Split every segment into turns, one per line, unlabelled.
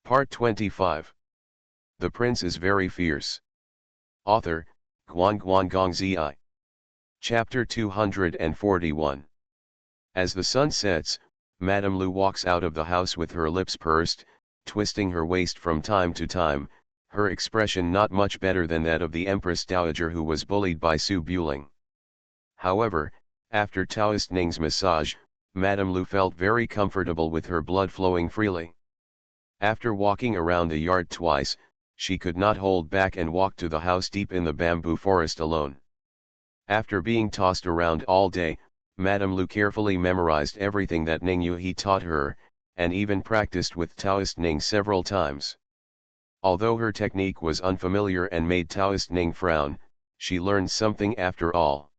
Part 25. The Prince is Very Fierce. Author, Guan Gong Zi. Chapter 241. As the sun sets, Madame Lu walks out of the house with her lips pursed, twisting her waist from time to time, her expression not much better than that of the Empress Dowager who was bullied by Su Buling. However, after Taoist Ning's massage, Madame Lu felt very comfortable with her blood flowing freely. After walking around the yard twice, she could not hold back and walked to the house deep in the bamboo forest alone. After being tossed around all day, Madame Lu carefully memorized everything that Ning Yuhi taught her, and even practiced with Taoist Ning several times. Although her technique was unfamiliar and made Taoist Ning frown, she learned something after all.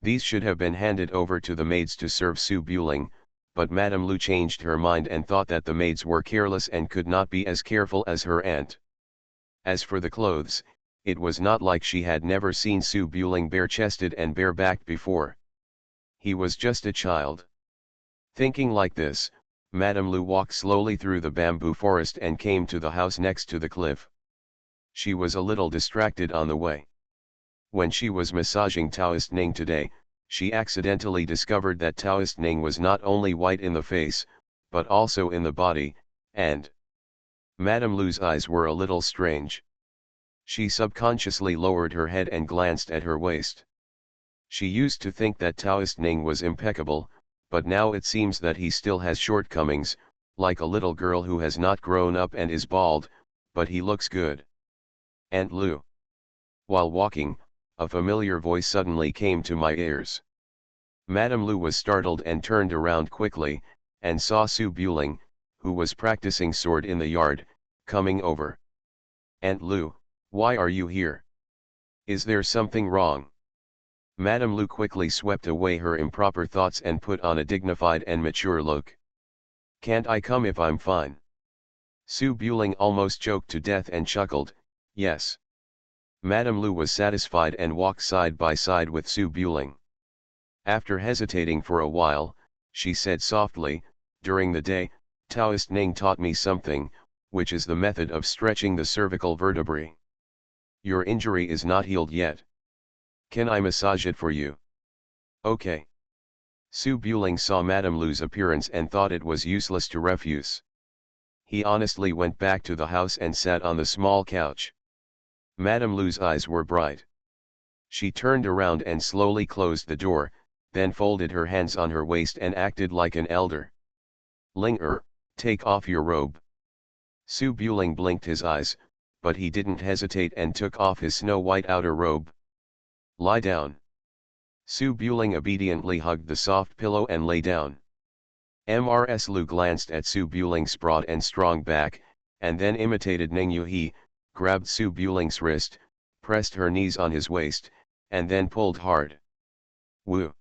These should have been handed over to the maids to serve Su Buling, but Madame Lu changed her mind and thought that the maids were careless and could not be as careful as her aunt. As for the clothes, it was not like she had never seen Su Buling bare-chested and bare-backed before. He was just a child. Thinking like this, Madame Lu walked slowly through the bamboo forest and came to the house next to the cliff. She was a little distracted on the way. When she was massaging Taoist Ning today, she accidentally discovered that Taoist Ning was not only white in the face, but also in the body, and Madame Lu's eyes were a little strange. She subconsciously lowered her head and glanced at her waist. She used to think that Taoist Ning was impeccable, but now it seems that he still has shortcomings, like a little girl who has not grown up and is bald, but he looks good. Aunt Lu. While walking, a familiar voice suddenly came to my ears. Madame Lu was startled and turned around quickly, and saw Su Buling, who was practicing sword in the yard, coming over. Aunt Lu, why are you here? Is there something wrong? Madame Lu quickly swept away her improper thoughts and put on a dignified and mature look. Can't I come if I'm fine? Su Buling almost choked to death and chuckled, yes. Madame Lu was satisfied and walked side by side with Su Buling. After hesitating for a while, she said softly, during the day, Taoist Ning taught me something, which is the method of stretching the cervical vertebrae. Your injury is not healed yet. Can I massage it for you? Okay. Su Buling saw Madame Lu's appearance and thought it was useless to refuse. He honestly went back to the house and sat on the small couch. Madame Lu's eyes were bright. She turned around and slowly closed the door, then folded her hands on her waist and acted like an elder. Ling take off your robe. Su Buling blinked his eyes, but he didn't hesitate and took off his snow-white outer robe. Lie down. Su Buling obediently hugged the soft pillow and lay down. Mrs. Lu glanced at Su Buling's broad and strong back, and then imitated Ning Yuhi, grabbed Su Buling's wrist, pressed her knees on his waist, and then pulled hard. Woo!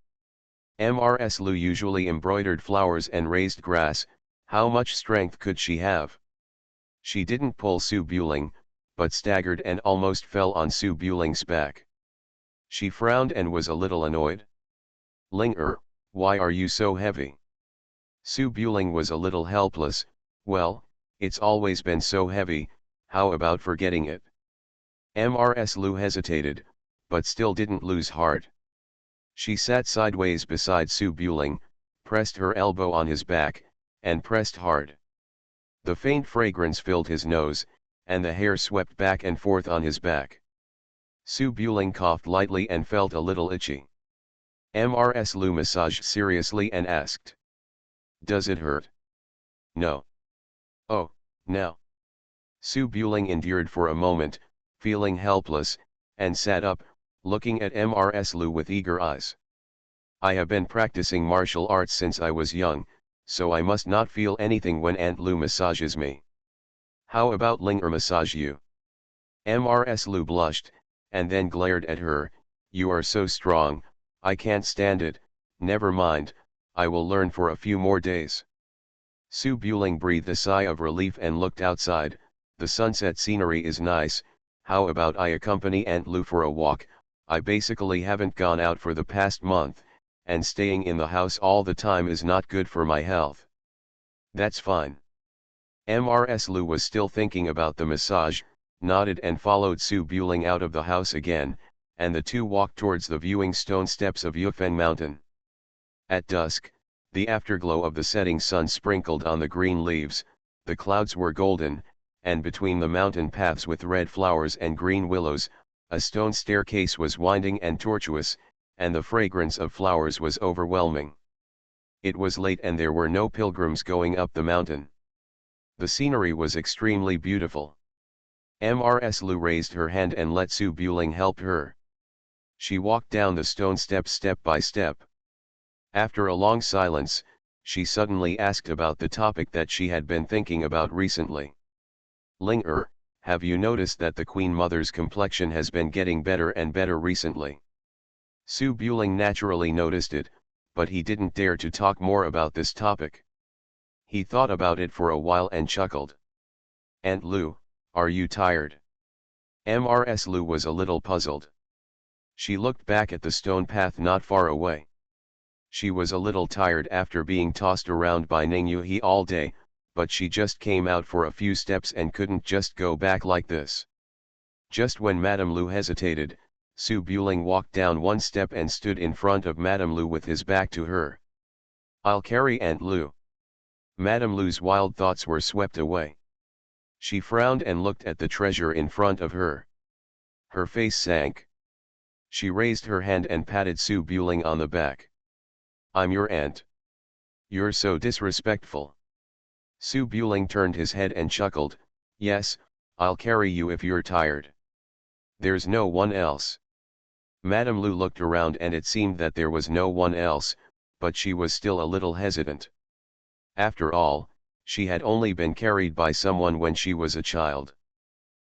Mrs. Lu usually embroidered flowers and raised grass, how much strength could she have? She didn't pull Su Buling, but staggered and almost fell on Su Buling's back. She frowned and was a little annoyed. Ling why are you so heavy? Su Buling was a little helpless. Well, it's always been so heavy, how about forgetting it? Mrs. Lu hesitated, but still didn't lose heart. She sat sideways beside Su Buling, pressed her elbow on his back, and pressed hard. The faint fragrance filled his nose, and the hair swept back and forth on his back. Su Buling coughed lightly and felt a little itchy. Mrs. Lu massaged seriously and asked. Does it hurt? No. Oh, now. Su Buling endured for a moment, feeling helpless, and sat up, looking at Mrs. Lu with eager eyes. I have been practicing martial arts since I was young, so I must not feel anything when Aunt Lu massages me. How about Ling massage you? Mrs. Lu blushed, and then glared at her. You are so strong, I can't stand it. Never mind, I will learn for a few more days. Su Buling breathed a sigh of relief and looked outside. The sunset scenery is nice. How about I accompany Aunt Lu for a walk? I basically haven't gone out for the past month, and staying in the house all the time is not good for my health. That's fine. Mrs. Lu was still thinking about the massage, nodded and followed Su Buling out of the house again, and the two walked towards the viewing stone steps of Yufeng Mountain. At dusk, the afterglow of the setting sun sprinkled on the green leaves, the clouds were golden, and between the mountain paths with red flowers and green willows, a stone staircase was winding and tortuous, and the fragrance of flowers was overwhelming. It was late and there were no pilgrims going up the mountain. The scenery was extremely beautiful. Mrs. Lu raised her hand and let Su Buling help her. She walked down the stone steps step by step. After a long silence, she suddenly asked about the topic that she had been thinking about recently. Ling have you noticed that the Queen Mother's complexion has been getting better and better recently? Su Buling naturally noticed it, but he didn't dare to talk more about this topic. He thought about it for a while and chuckled. Aunt Lu, are you tired? Mrs. Lu was a little puzzled. She looked back at the stone path not far away. She was a little tired after being tossed around by Ning Yuhi all day, but she just came out for a few steps and couldn't just go back like this. Just when Madame Lu hesitated, Su Buling walked down one step and stood in front of Madame Lu with his back to her. I'll carry Aunt Lu. Madame Lu's wild thoughts were swept away. She frowned and looked at the treasure in front of her. Her face sank. She raised her hand and patted Su Buling on the back. I'm your aunt. You're so disrespectful. Su Buling turned his head and chuckled, yes, I'll carry you if you're tired. There's no one else. Madame Lu looked around and it seemed that there was no one else, but she was still a little hesitant. After all, she had only been carried by someone when she was a child.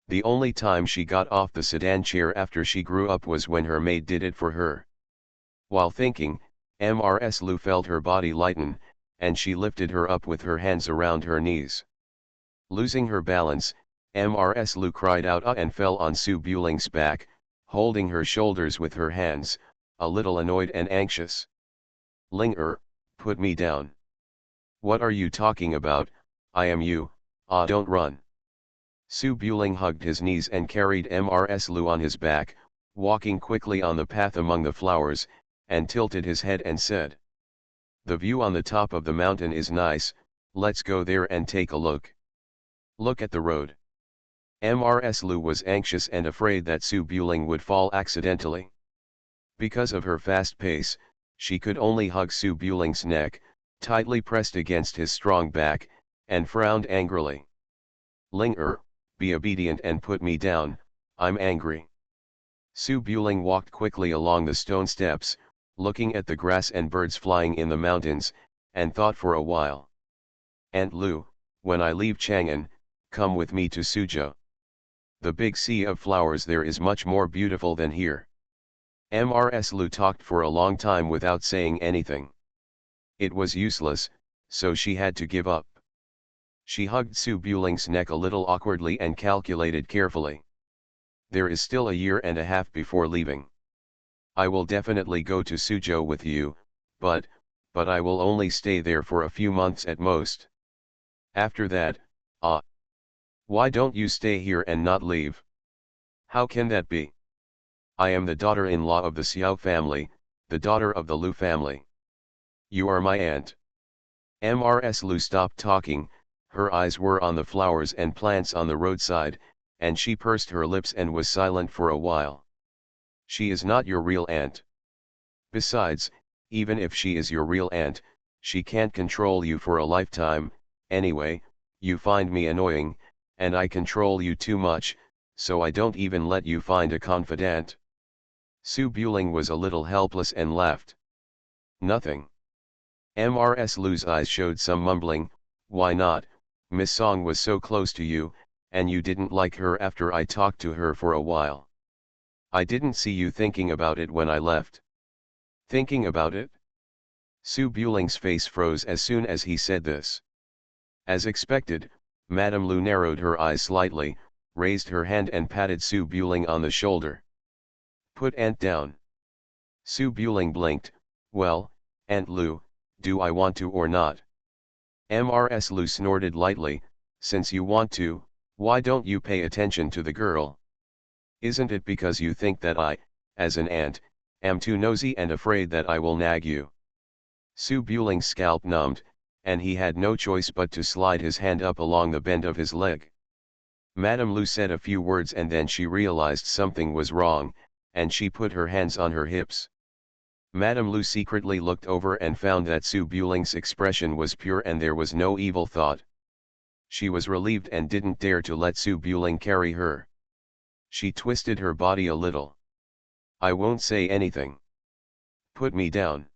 The only time she got off the sedan chair after she grew up was when her maid did it for her. While thinking, Mrs. Lu felt her body lighten, and she lifted her up with her hands around her knees. Losing her balance, Mrs. Lu cried out and fell on Su Buling's back, holding her shoulders with her hands, a little annoyed and anxious. Ling put me down. What are you talking about? I am you, don't run. Su Buling hugged his knees and carried Mrs. Lu on his back, walking quickly on the path among the flowers, and tilted his head and said. The view on the top of the mountain is nice, let's go there and take a look. Look at the road. Mrs. Lu was anxious and afraid that Su Buling would fall accidentally. Because of her fast pace, she could only hug Su Buling's neck, tightly pressed against his strong back, and frowned angrily. Ling be obedient and put me down, I'm angry. Su Buling walked quickly along the stone steps, looking at the grass and birds flying in the mountains, and thought for a while. Aunt Lu, when I leave Chang'an, come with me to Suzhou. The big sea of flowers there is much more beautiful than here. Mrs. Lu talked for a long time without saying anything. It was useless, so she had to give up. She hugged Su Buling's neck a little awkwardly and calculated carefully. There is still a year and a half before leaving. I will definitely go to Suzhou with you, but I will only stay there for a few months at most. After that, why don't you stay here and not leave? How can that be? I am the daughter-in-law of the Xiao family, the daughter of the Lu family. You are my aunt. Mrs. Lu stopped talking, her eyes were on the flowers and plants on the roadside, and she pursed her lips and was silent for a while. She is not your real aunt. Besides, even if she is your real aunt, she can't control you for a lifetime. Anyway, you find me annoying, and I control you too much, so I don't even let you find a confidant. Su Buling was a little helpless and laughed. Nothing. Mrs. Lu's eyes showed some mumbling. Why not? Miss Song was so close to you, and you didn't like her after I talked to her for a while. I didn't see you thinking about it when I left. Thinking about it? Su Buling's face froze as soon as he said this. As expected, Madame Lu narrowed her eyes slightly, raised her hand and patted Su Buling on the shoulder. Put Aunt down. Su Buling blinked. Well, Aunt Lu, do I want to or not? Mrs. Lu snorted lightly. Since you want to, why don't you pay attention to the girl? Isn't it because you think that I, as an ant, am too nosy and afraid that I will nag you? Su Buling's scalp numbed, and he had no choice but to slide his hand up along the bend of his leg. Madame Lu said a few words and then she realized something was wrong, and she put her hands on her hips. Madame Lu secretly looked over and found that Su Buling's expression was pure and there was no evil thought. She was relieved and didn't dare to let Su Buling carry her. She twisted her body a little. I won't say anything. Put me down.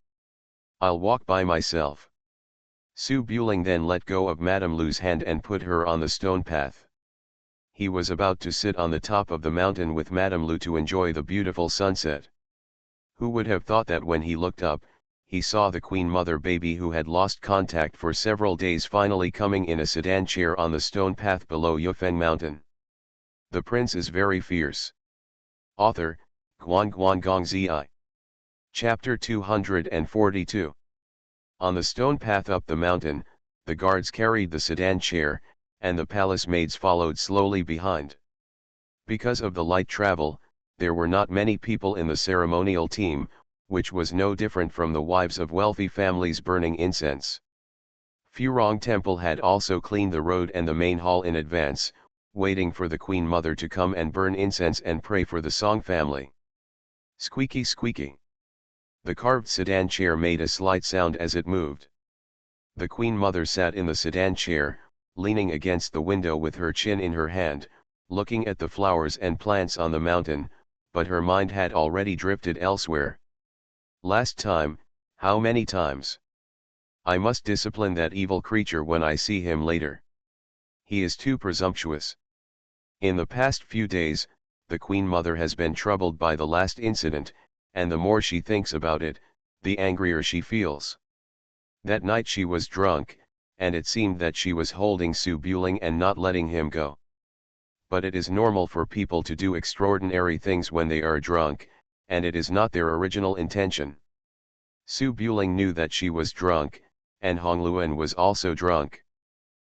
I'll walk by myself. Su Buling then let go of Madame Lu's hand and put her on the stone path. He was about to sit on the top of the mountain with Madame Lu to enjoy the beautiful sunset. Who would have thought that when he looked up, he saw the Queen Mother baby who had lost contact for several days finally coming in a sedan chair on the stone path below Yufeng Mountain. The prince is very fierce. Author, Guan Gong Zi. Chapter 242. On the stone path up the mountain, the guards carried the sedan chair, and the palace maids followed slowly behind. Because of the light travel, there were not many people in the ceremonial team, which was no different from the wives of wealthy families burning incense. Furong Temple had also cleaned the road and the main hall in advance, waiting for the Queen Mother to come and burn incense and pray for the Song family. Squeaky squeaky. The carved sedan chair made a slight sound as it moved. The Queen Mother sat in the sedan chair, leaning against the window with her chin in her hand, looking at the flowers and plants on the mountain, but her mind had already drifted elsewhere. Last time, how many times? I must discipline that evil creature when I see him later. He is too presumptuous. In the past few days, the Queen Mother has been troubled by the last incident, and the more she thinks about it, the angrier she feels. That night she was drunk, and it seemed that she was holding Su Buling and not letting him go. But it is normal for people to do extraordinary things when they are drunk, and it is not their original intention. Su Buling knew that she was drunk, and Hongluan was also drunk.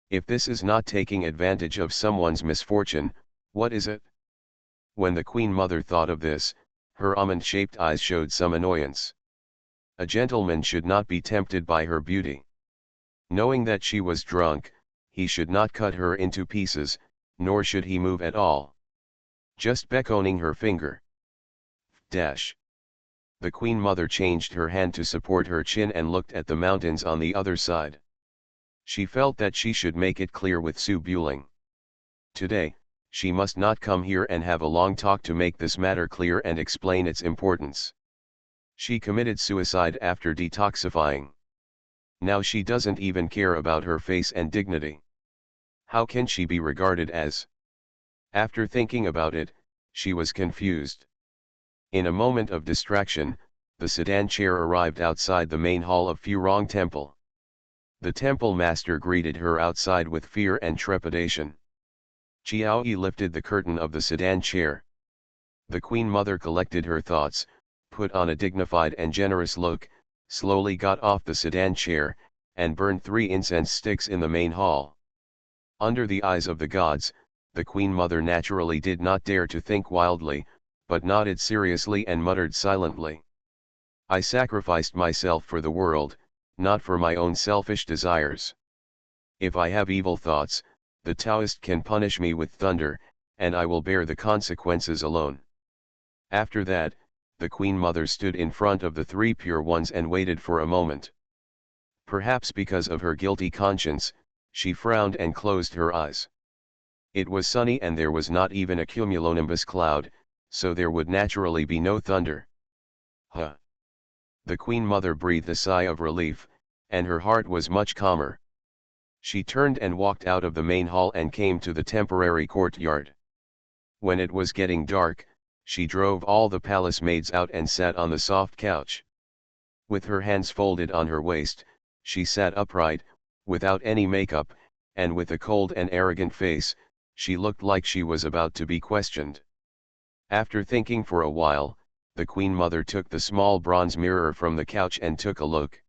If this is not taking advantage of someone's misfortune, what is it? When the Queen Mother thought of this, her almond-shaped eyes showed some annoyance. A gentleman should not be tempted by her beauty. Knowing that she was drunk, he should not cut her into pieces, nor should he move at all. Just beckoning her finger. Dash. The Queen Mother changed her hand to support her chin and looked at the mountains on the other side. She felt that she should make it clear with Su Buling. Today, she must not come here and have a long talk to make this matter clear and explain its importance. She committed suicide after detoxifying. Now she doesn't even care about her face and dignity. How can she be regarded as? After thinking about it, she was confused. In a moment of distraction, the sedan chair arrived outside the main hall of Furong Temple. The temple master greeted her outside with fear and trepidation. Chiao Yi lifted the curtain of the sedan chair. The Queen Mother collected her thoughts, put on a dignified and generous look, slowly got off the sedan chair, and burned 3 incense sticks in the main hall. Under the eyes of the gods, the Queen Mother naturally did not dare to think wildly, but nodded seriously and muttered silently. I sacrificed myself for the world, not for my own selfish desires. If I have evil thoughts, the Taoist can punish me with thunder, and I will bear the consequences alone. After that, the Queen Mother stood in front of the 3 pure ones and waited for a moment. Perhaps because of her guilty conscience, she frowned and closed her eyes. It was sunny and there was not even a cumulonimbus cloud, so there would naturally be no thunder. Huh! The Queen Mother breathed a sigh of relief, and her heart was much calmer. She turned and walked out of the main hall and came to the temporary courtyard. When it was getting dark, she drove all the palace maids out and sat on the soft couch. With her hands folded on her waist, she sat upright, without any makeup, and with a cold and arrogant face, she looked like she was about to be questioned. After thinking for a while, the Queen Mother took the small bronze mirror from the couch and took a look.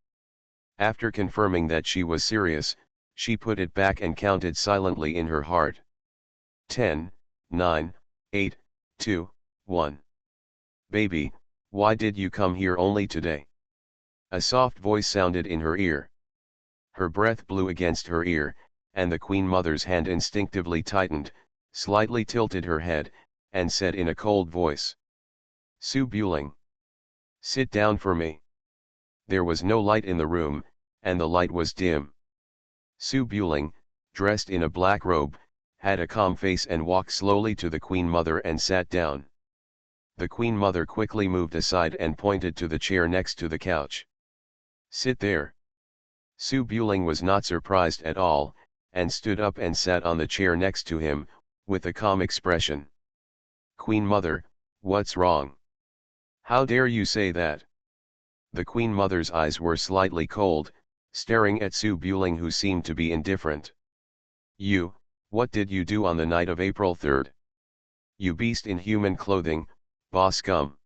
After confirming that she was serious, She put it back and counted silently in her heart. 10, 9, 8, 2, 1. Baby, why did you come here only today? A soft voice sounded in her ear. Her breath blew against her ear, and the Queen Mother's hand instinctively tightened, slightly tilted her head, and said in a cold voice. Su Buling. Sit down for me. There was no light in the room, and the light was dim. Su Buling, dressed in a black robe, had a calm face and walked slowly to the Queen Mother and sat down. The Queen Mother quickly moved aside and pointed to the chair next to the couch. Sit there. Su Buling was not surprised at all, and stood up and sat on the chair next to him, with a calm expression. Queen Mother, what's wrong? How dare you say that? The Queen Mother's eyes were slightly cold, staring at Su Buling, who seemed to be indifferent. What did you do on the night of April 3rd? You beast in human clothing, boss scum.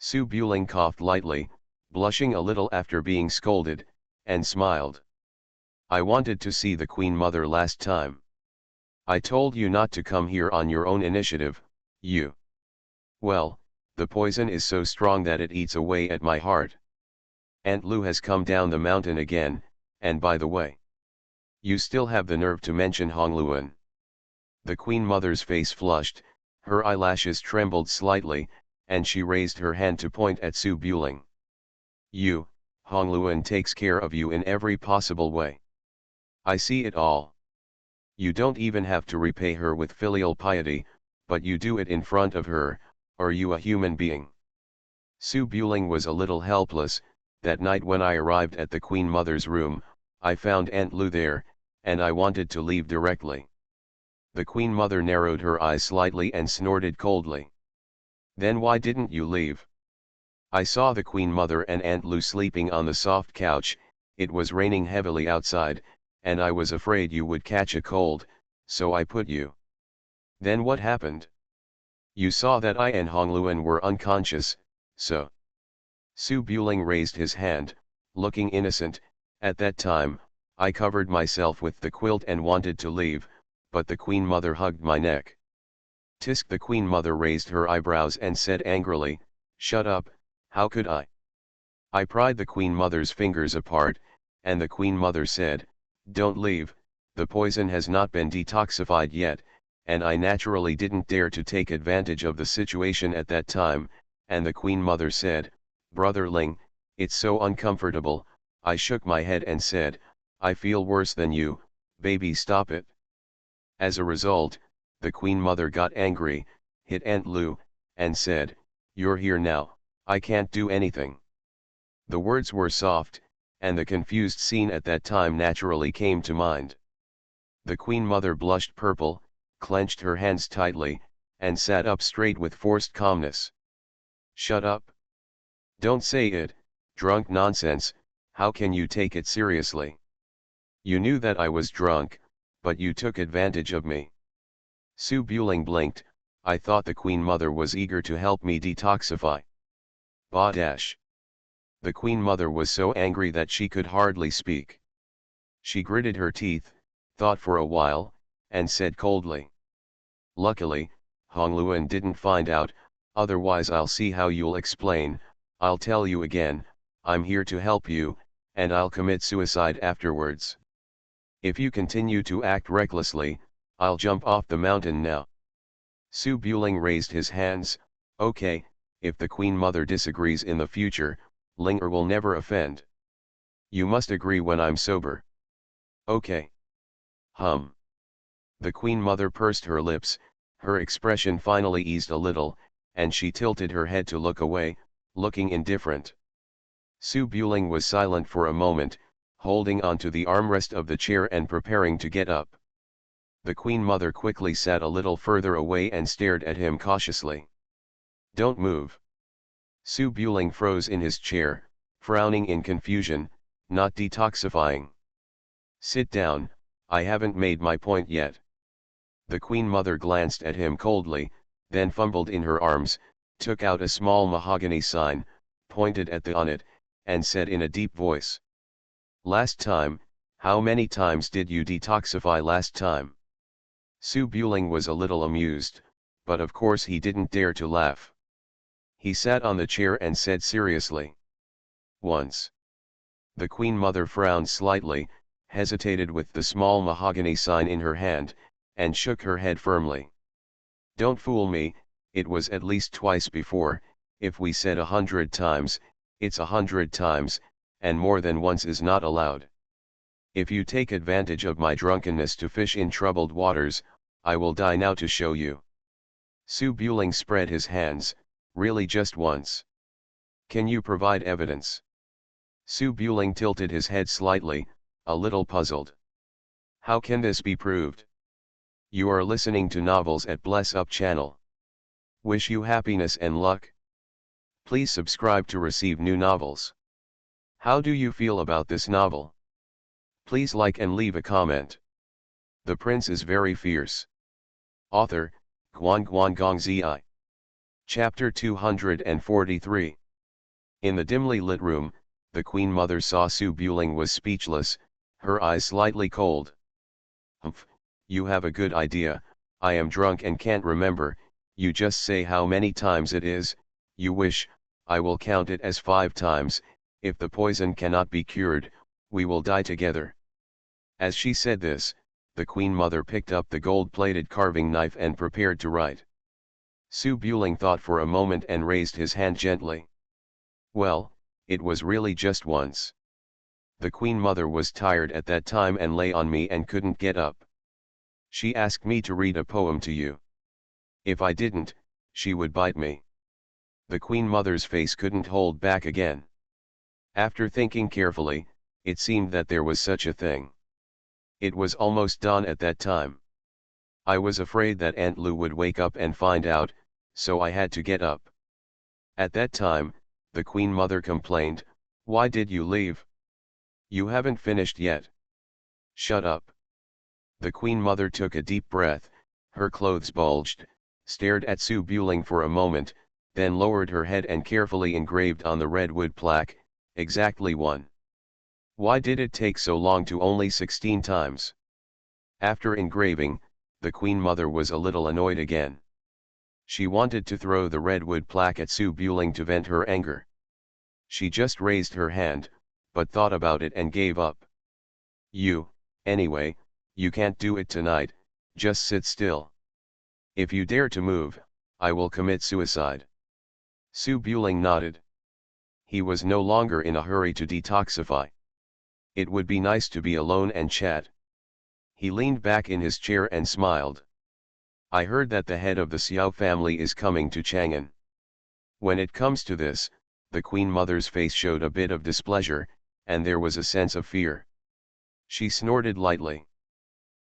Su Buling coughed lightly, blushing a little after being scolded, and smiled. I wanted to see the Queen Mother last time. I told you not to come here on your own initiative, you. Well, the poison is so strong that it eats away at my heart. Aunt Lu has come down the mountain again, and by the way, you still have the nerve to mention Hongluan. The Queen Mother's face flushed, her eyelashes trembled slightly, and she raised her hand to point at Su Buling. Hongluan takes care of you in every possible way. I see it all. You don't even have to repay her with filial piety, but you do it in front of her. Are you a human being? Su Buling was a little helpless. That night when I arrived at the Queen Mother's room, I found Aunt Lu there, and I wanted to leave directly. The Queen Mother narrowed her eyes slightly and snorted coldly. Then why didn't you leave? I saw the Queen Mother and Aunt Lu sleeping on the soft couch. It was raining heavily outside, and I was afraid you would catch a cold, so I put you. Then what happened? You saw that I and Hongluan were unconscious, so. Su Buling raised his hand, looking innocent. At that time, I covered myself with the quilt and wanted to leave, but the Queen Mother hugged my neck. Tisk. The Queen Mother raised her eyebrows and said angrily, shut up, how could I? I pried the Queen Mother's fingers apart, and the Queen Mother said, don't leave, the poison has not been detoxified yet, and I naturally didn't dare to take advantage of the situation at that time, and the Queen Mother said, Brother Ling, it's so uncomfortable. I shook my head and said, I feel worse than you, baby, stop it. As a result, the Queen Mother got angry, hit Aunt Lu, and said, you're here now, I can't do anything. The words were soft, and the confused scene at that time naturally came to mind. The Queen Mother blushed purple, clenched her hands tightly, and sat up straight with forced calmness. Shut up. Don't say it, drunk nonsense, how can you take it seriously? You knew that I was drunk, but you took advantage of me. Su Buling blinked. I thought the Queen Mother was eager to help me detoxify. Bah dash. The Queen Mother was so angry that she could hardly speak. She gritted her teeth, thought for a while, and said coldly. Luckily, Hongluan didn't find out, otherwise I'll see how you'll explain. I'll tell you again, I'm here to help you, and I'll commit suicide afterwards. If you continue to act recklessly, I'll jump off the mountain now. Su Buling raised his hands. Okay, if the Queen Mother disagrees in the future, Linger will never offend. You must agree when I'm sober. Okay. The Queen Mother pursed her lips, her expression finally eased a little, and she tilted her head to look away, looking indifferent. Su Buling was silent for a moment, holding onto the armrest of the chair and preparing to get up. The Queen Mother quickly sat a little further away and stared at him cautiously. Don't move. Su Buling froze in his chair, frowning in confusion, not detoxifying. Sit down, I haven't made my point yet. The Queen Mother glanced at him coldly, then fumbled in her arms, took out a small mahogany sign, pointed at the on it, and said in a deep voice. Last time, How many times did you detoxify last time? Su Buling was a little amused, but of course he didn't dare to laugh. He sat on the chair and said seriously. Once. The Queen Mother frowned slightly, hesitated with the small mahogany sign in her hand, and shook her head firmly. Don't fool me, it was at least twice before. If we said 100 times, it's 100 times, and more than once is not allowed. If you take advantage of my drunkenness to fish in troubled waters, I will die now to show you. Su Buling spread his hands. Really just once? Can you provide evidence? Su Buling tilted his head slightly, a little puzzled. How can this be proved? You are listening to novels at Bless Up channel. Wish you happiness and luck. Please subscribe to receive new novels. How do you feel about this novel? Please like and leave a comment. The Prince is very fierce. Author, Guan Guan Gong Zi. Chapter 243. In the dimly lit room, the Queen Mother saw Su Buling was speechless, her eyes slightly cold. Humph, you have a good idea. I am drunk and can't remember. You just say how many times it is. You wish, I will count it as 5 times. If the poison cannot be cured, we will die together. As she said this, the Queen Mother picked up the gold-plated carving knife and prepared to write. Su Buling thought for a moment and raised his hand gently. Well, it was really just once. The Queen Mother was tired at that time and lay on me and couldn't get up. She asked me to read a poem to you. If I didn't, she would bite me. The Queen Mother's face couldn't hold back again. After thinking carefully, it seemed that there was such a thing. It was almost dawn at that time. I was afraid that Aunt Lu would wake up and find out, so I had to get up. At that time, the Queen Mother complained, "Why did you leave? You haven't finished yet." "Shut up." The Queen Mother took a deep breath, her clothes bulged, stared at Su Buling for a moment, then lowered her head and carefully engraved on the redwood plaque, exactly 1. Why did it take so long to only 16 times? After engraving, the Queen Mother was a little annoyed again. She wanted to throw the redwood plaque at Su Buling to vent her anger. She just raised her hand, but thought about it and gave up. Anyway, you can't do it tonight, just sit still. If you dare to move, I will commit suicide. Su Buling nodded. He was no longer in a hurry to detoxify. It would be nice to be alone and chat. He leaned back in his chair and smiled. I heard that the head of the Xiao family is coming to Chang'an. When it comes to this, the Queen Mother's face showed a bit of displeasure, and there was a sense of fear. She snorted lightly.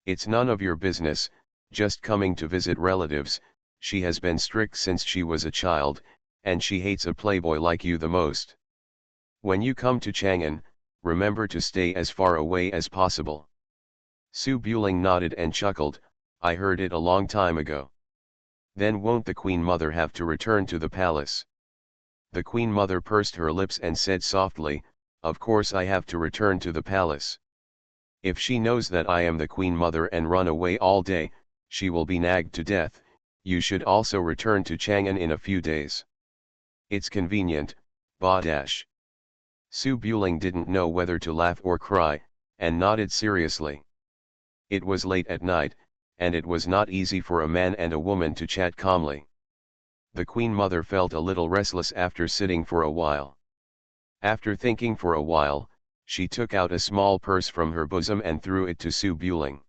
It's none of your business, just coming to visit relatives. She has been strict since she was a child, and she hates a playboy like you the most. When you come to Chang'an, remember to stay as far away as possible. Su Buling nodded and chuckled, I heard it a long time ago. Then won't the Queen Mother have to return to the palace? The Queen Mother pursed her lips and said softly, of course I have to return to the palace. If she knows that I am the Queen Mother and run away all day, she will be nagged to death. You should also return to Chang'an in a few days. It's convenient, ba dash. Su Buling didn't know whether to laugh or cry, and nodded seriously. It was late at night, and it was not easy for a man and a woman to chat calmly. The Queen Mother felt a little restless after sitting for a while. After thinking for a while, she took out a small purse from her bosom and threw it to Su Buling.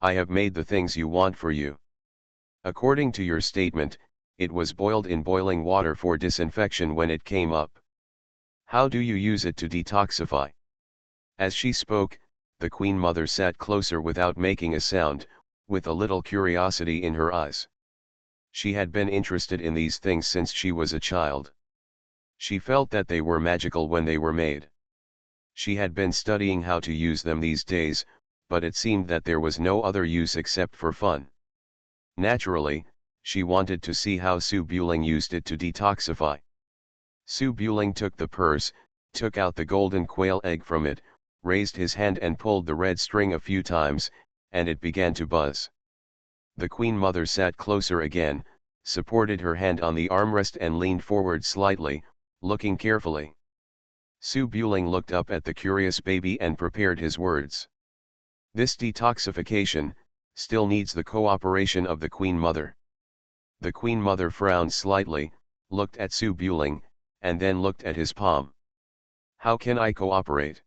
I have made the things you want for you. According to your statement, it was boiled in boiling water for disinfection when it came up. How do you use it to detoxify? As she spoke, the Queen Mother sat closer without making a sound, with a little curiosity in her eyes. She had been interested in these things since she was a child. She felt that they were magical when they were made. She had been studying how to use them these days, but it seemed that there was no other use except for fun. Naturally, she wanted to see how Su Buling used it to detoxify. Su Buling took the purse, took out the golden quail egg from it, raised his hand and pulled the red string a few times, and it began to buzz. The Queen Mother sat closer again, supported her hand on the armrest and leaned forward slightly, looking carefully. Su Buling looked up at the curious baby and prepared his words. This detoxification still needs the cooperation of the Queen Mother. The Queen Mother frowned slightly, looked at Su Buling, and then looked at his palm. How can I cooperate?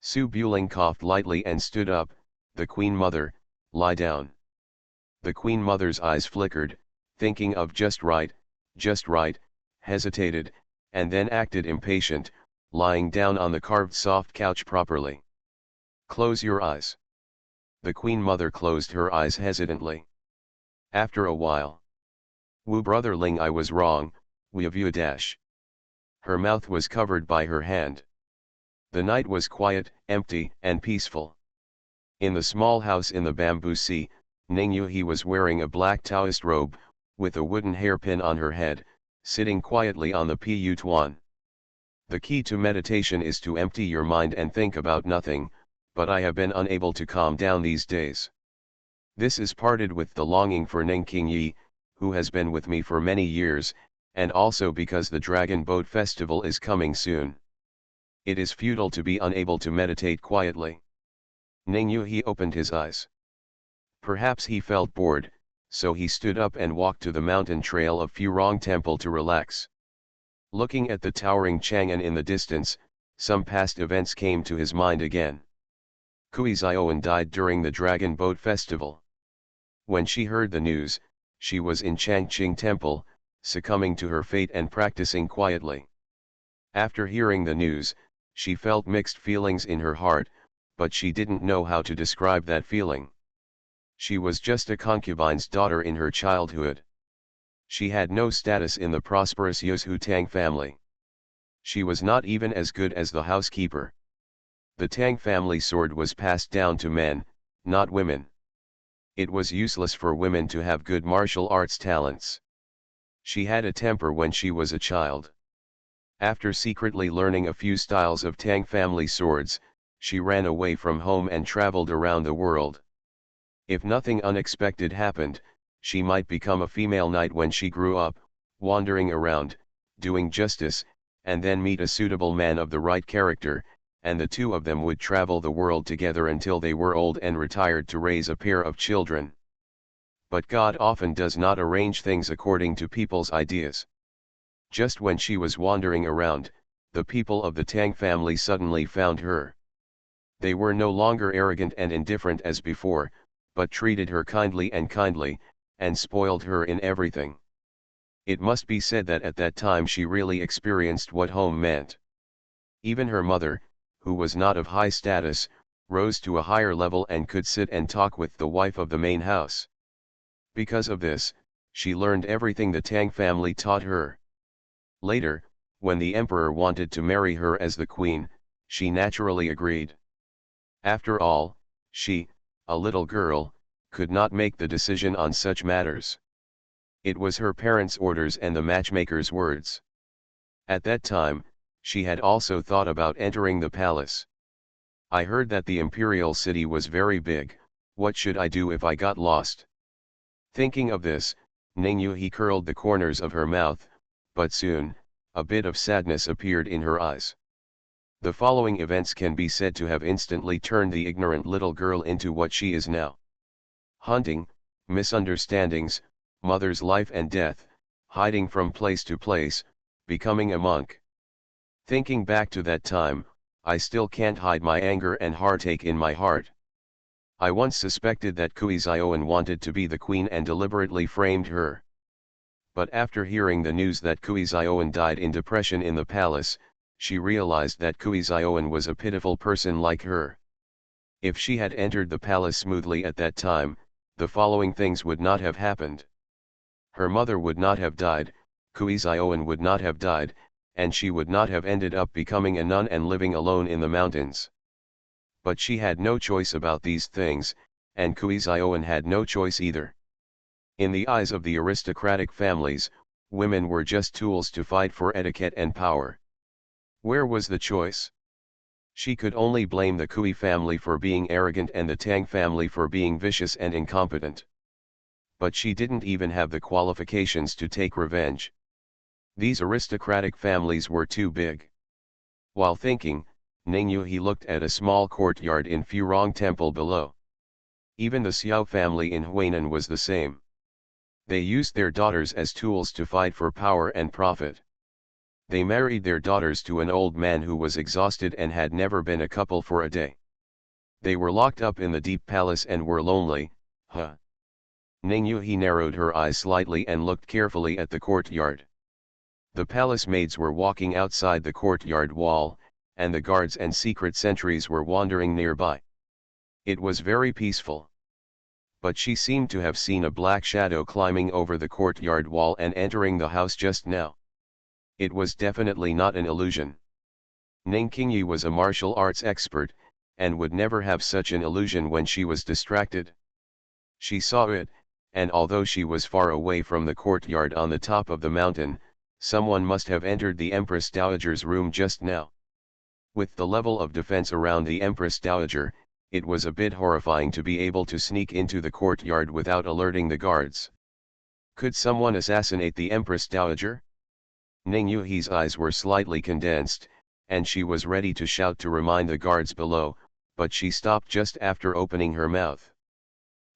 Su Buling coughed lightly and stood up. The Queen Mother, lie down. The Queen Mother's eyes flickered, thinking of just right, hesitated, and then acted impatient, lying down on the carved soft couch properly. Close your eyes. The Queen Mother closed her eyes hesitantly. After a while. Wu brotherling, I was wrong, Wu dash. Her mouth was covered by her hand. The night was quiet, empty, and peaceful. In the small house in the bamboo sea, Ning Yuhi was wearing a black Taoist robe, with a wooden hairpin on her head, sitting quietly on the Pu Tuan. The key to meditation is to empty your mind and think about nothing, but I have been unable to calm down these days. This is parted with the longing for Ning Qingyi, who has been with me for many years, and also because the Dragon Boat Festival is coming soon. It is futile to be unable to meditate quietly. Ning Yuhi opened his eyes. Perhaps he felt bored, so he stood up and walked to the mountain trail of Furong Temple to relax. Looking at the towering Chang'an in the distance, some past events came to his mind again. Kui Zioan died during the Dragon Boat Festival. When she heard the news, she was in Changqing Temple, succumbing to her fate and practicing quietly. After hearing the news, she felt mixed feelings in her heart, but she didn't know how to describe that feeling. She was just a concubine's daughter in her childhood. She had no status in the prosperous Yuzhu Tang family. She was not even as good as the housekeeper. The Tang family sword was passed down to men, not women. It was useless for women to have good martial arts talents. She had a temper when she was a child. After secretly learning a few styles of Tang family swords, she ran away from home and traveled around the world. If nothing unexpected happened, she might become a female knight when she grew up, wandering around, doing justice, and then meet a suitable man of the right character, and the two of them would travel the world together until they were old and retired to raise a pair of children. But God often does not arrange things according to people's ideas. Just when she was wandering around, the people of the Tang family suddenly found her. They were no longer arrogant and indifferent as before, but treated her kindly, and spoiled her in everything. It must be said that at that time she really experienced what home meant. Even her mother, who was not of high status, rose to a higher level and could sit and talk with the wife of the main house. Because of this, she learned everything the Tang family taught her. Later, when the emperor wanted to marry her as the queen, she naturally agreed. After all, she, a little girl, could not make the decision on such matters. It was her parents' orders and the matchmaker's words. At that time, she had also thought about entering the palace. I heard that the imperial city was very big. What should I do if I got lost? Thinking of this, Ning Yuhi curled the corners of her mouth, but soon, a bit of sadness appeared in her eyes. The following events can be said to have instantly turned the ignorant little girl into what she is now. Hunting, misunderstandings, mother's life and death, hiding from place to place, becoming a monk. Thinking back to that time, I still can't hide my anger and heartache in my heart. I once suspected that Kui Zioan wanted to be the queen and deliberately framed her. But after hearing the news that Kui Zioan died in depression in the palace, she realized that Kui Zioan was a pitiful person like her. If she had entered the palace smoothly at that time, the following things would not have happened. Her mother would not have died, Kui Zioan would not have died, and she would not have ended up becoming a nun and living alone in the mountains. But she had no choice about these things, and Kui Zioan had no choice either. In the eyes of the aristocratic families, women were just tools to fight for etiquette and power. Where was the choice? She could only blame the Kui family for being arrogant and the Tang family for being vicious and incompetent. But she didn't even have the qualifications to take revenge. These aristocratic families were too big. While thinking, Ning Yuhi looked at a small courtyard in Furong Temple below. Even the Xiao family in Huainan was the same. They used their daughters as tools to fight for power and profit. They married their daughters to an old man who was exhausted and had never been a couple for a day. They were locked up in the deep palace and were lonely, Ning Yuhi narrowed her eyes slightly and looked carefully at the courtyard. The palace maids were walking outside the courtyard wall, and the guards and secret sentries were wandering nearby. It was very peaceful. But she seemed to have seen a black shadow climbing over the courtyard wall and entering the house just now. It was definitely not an illusion. Ning Qingyi was a martial arts expert, and would never have such an illusion when she was distracted. She saw it, and although she was far away from the courtyard on the top of the mountain, someone must have entered the Empress Dowager's room just now. With the level of defense around the Empress Dowager, it was a bit horrifying to be able to sneak into the courtyard without alerting the guards. Could someone assassinate the Empress Dowager? Ning Yuhi's eyes were slightly condensed, and she was ready to shout to remind the guards below, but she stopped just after opening her mouth.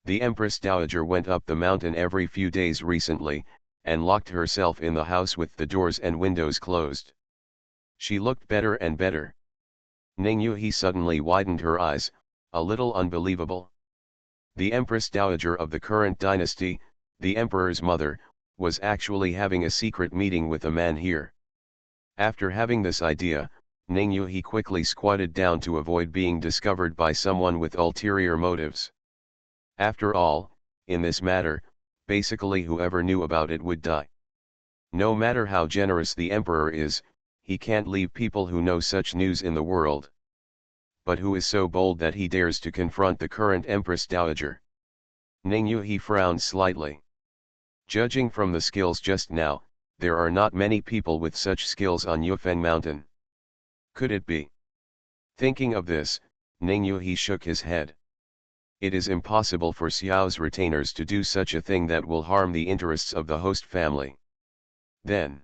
The Empress Dowager went up the mountain every few days recently, and locked herself in the house with the doors and windows closed. She looked better and better. Ning Yuhi suddenly widened her eyes, a little unbelievable. The Empress Dowager of the current dynasty, the Emperor's mother, was actually having a secret meeting with a man here. After having this idea, Ning Yuhi quickly squatted down to avoid being discovered by someone with ulterior motives. After all, in this matter, basically whoever knew about it would die. No matter how generous the Emperor is, he can't leave people who know such news in the world. But who is so bold that he dares to confront the current Empress Dowager? Ning Yuhi frowned slightly. Judging from the skills just now, there are not many people with such skills on Yufeng Mountain. Could it be? Thinking of this, Ning Yuhi shook his head. It is impossible for Xiao's retainers to do such a thing that will harm the interests of the host family. Then,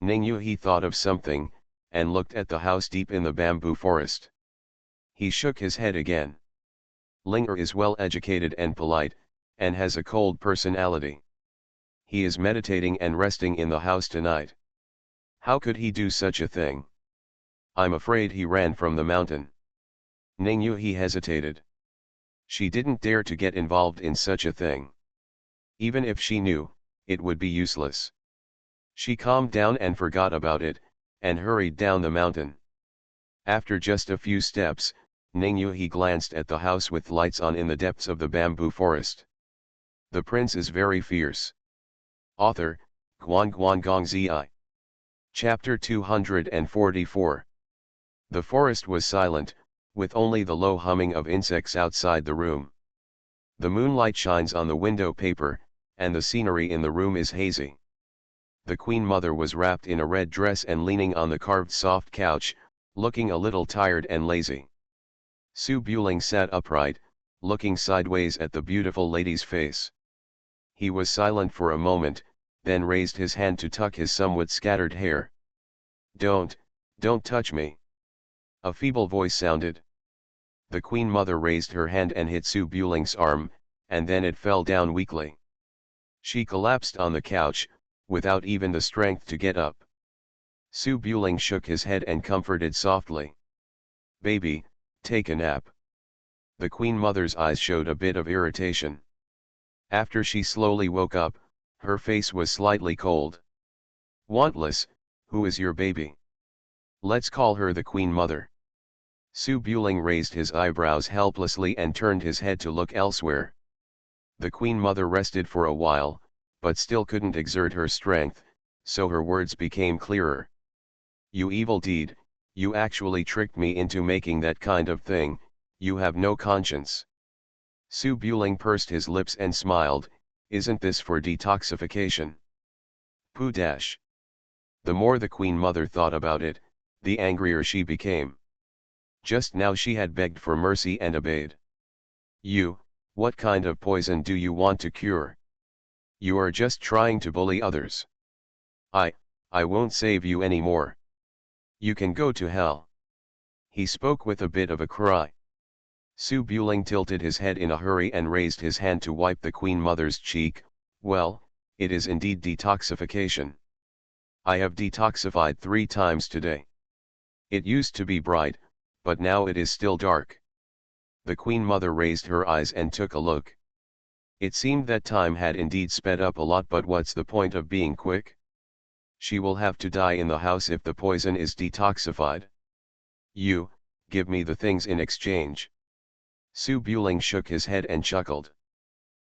Ning Yuhi thought of something, and looked at the house deep in the bamboo forest. He shook his head again. Linger is well educated and polite, and has a cold personality. He is meditating and resting in the house tonight. How could he do such a thing? I'm afraid he ran from the mountain. Ning Yuhi hesitated. She didn't dare to get involved in such a thing. Even if she knew, it would be useless. She calmed down and forgot about it, and hurried down the mountain. After just a few steps, Ning Yuhi glanced at the house with lights on in the depths of the bamboo forest. The prince is very fierce. Author, Guan Zi. Chapter 244. The forest was silent, with only the low humming of insects outside the room. The moonlight shines on the window paper, and the scenery in the room is hazy. The Queen Mother was wrapped in a red dress and leaning on the carved soft couch, looking a little tired and lazy. Su Buling sat upright, looking sideways at the beautiful lady's face. He was silent for a moment, then raised his hand to tuck his somewhat scattered hair. Don't touch me. A feeble voice sounded. The Queen Mother raised her hand and hit Su Buling's arm, and then it fell down weakly. She collapsed on the couch, without even the strength to get up. Su Buling shook his head and comforted softly. Baby, take a nap. The Queen Mother's eyes showed a bit of irritation. After she slowly woke up, her face was slightly cold. Wantless, who is your baby? Let's call her the Queen Mother. Su Buling raised his eyebrows helplessly and turned his head to look elsewhere. The Queen Mother rested for a while, but still couldn't exert her strength, so her words became clearer. You evil deed, you actually tricked me into making that kind of thing, you have no conscience. Su Buling pursed his lips and smiled, isn't this for detoxification? Pooh dash. The more the Queen Mother thought about it, the angrier she became. Just now she had begged for mercy and obeyed. You, what kind of poison do you want to cure? You are just trying to bully others. I won't save you anymore. You can go to hell. He spoke with a bit of a cry. Su Buling tilted his head in a hurry and raised his hand to wipe the Queen Mother's cheek. Well, it is indeed detoxification. I have detoxified 3 times today. It used to be bright, but now it is still dark. The Queen Mother raised her eyes and took a look. It seemed that time had indeed sped up a lot, but what's the point of being quick? She will have to die in the house if the poison is detoxified. You, give me the things in exchange. Su Buling shook his head and chuckled.